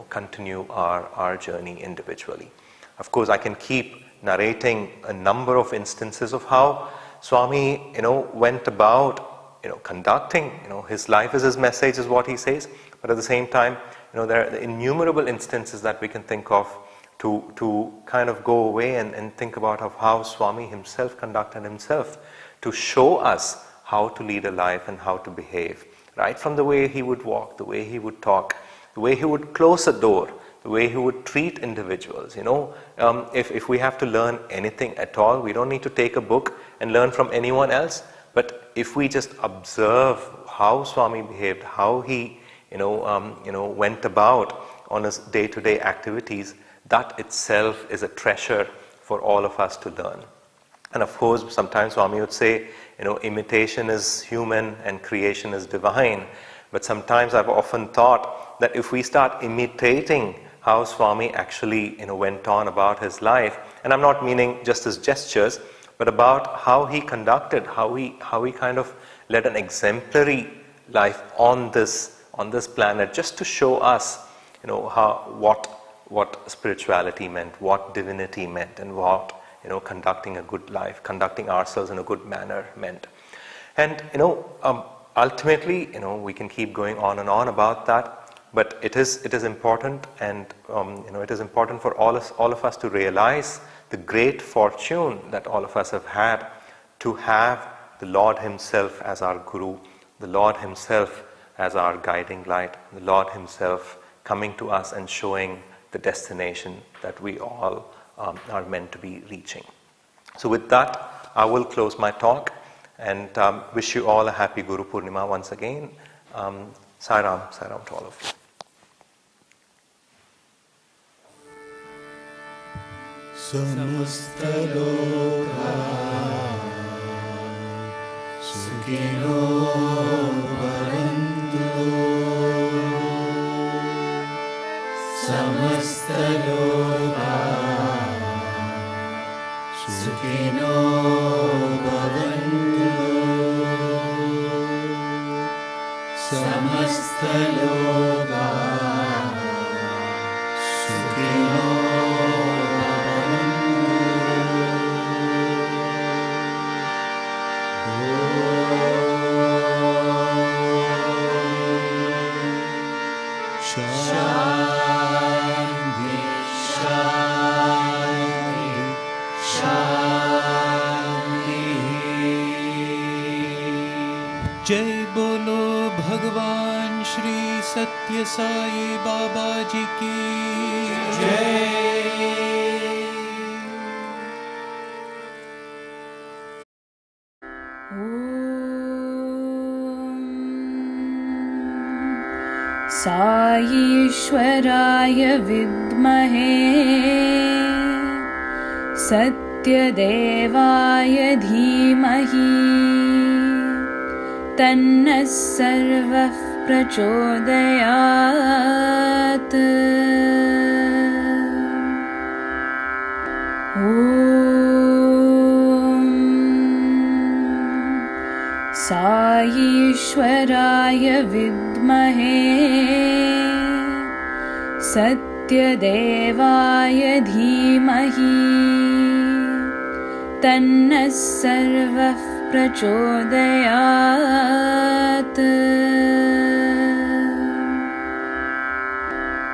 continue our journey individually. Of course, I can keep narrating a number of instances of how Swami, went about, conducting, his life is his message is what he says, but at the same time, there are innumerable instances that we can think of to kind of go away and think about of how Swami himself conducted himself to show us how to lead a life and how to behave. Right from the way he would walk, the way he would talk, the way he would close a door, the way he would treat individuals. If we have to learn anything at all, we don't need to take a book and learn from anyone else, But if we just observe how Swami behaved, how he went about on his day-to-day activities, that itself is a treasure for all of us to learn. And of course, sometimes Swami would say, imitation is human and creation is divine. But sometimes I've often thought that if we start imitating how Swami actually went on about his life, and I'm not meaning just his gestures, but about how he conducted, how he kind of led an exemplary life on this planet, just to show us what spirituality meant, what divinity meant, and what conducting a good life, conducting ourselves in a good manner meant. And ultimately, we can keep going on and on about that. But it is important, and it is important for all of us to realize the great fortune that all of us have had to have the Lord Himself as our Guru, the Lord Himself as our guiding light, the Lord Himself coming to us and showing the destination that we all are meant to be reaching. So with that, I will close my talk and wish you all a happy Guru Poornima once again. Sai Ram to all of you.
Samastaloka Sukhino Bhavantu Samastaloka Sukhino Bhavantu Samastaloka Sukhino
जय बोलो भगवान श्री सत्य साई बाबा जी की जय।
साईश्वराय विद्महे सत्यदेवाय धीमहि तन्नः सर्वः प्रचोदयात्। ॐ साईश्वराय विद्महे सत्यदेवाय धीमहि तन्नः सर्वः प्रचोदयात्।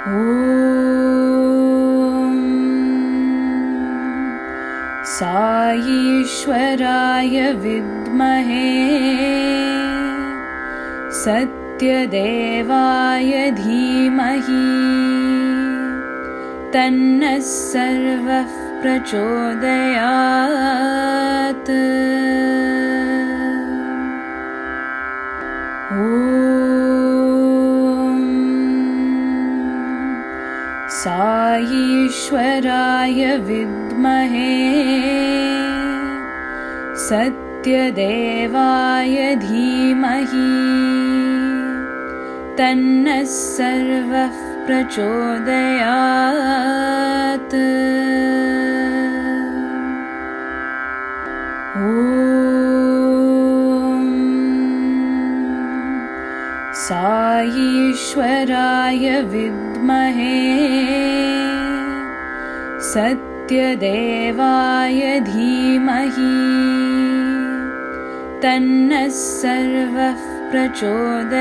ॐ साईश्वराय विद्महे सत्यदेवाय धीमहि तन्नः सर्वः प्रचोदयात्। ॐ साईश्वराय विद्महे सत्यदेवाय धीमहि तन्नः सर्वः प्रचोदयात्। ॐ साईश्वराय विद्महे सत्यदेवाय धीमहि तन्नः सर्वः प्रचोदयात्।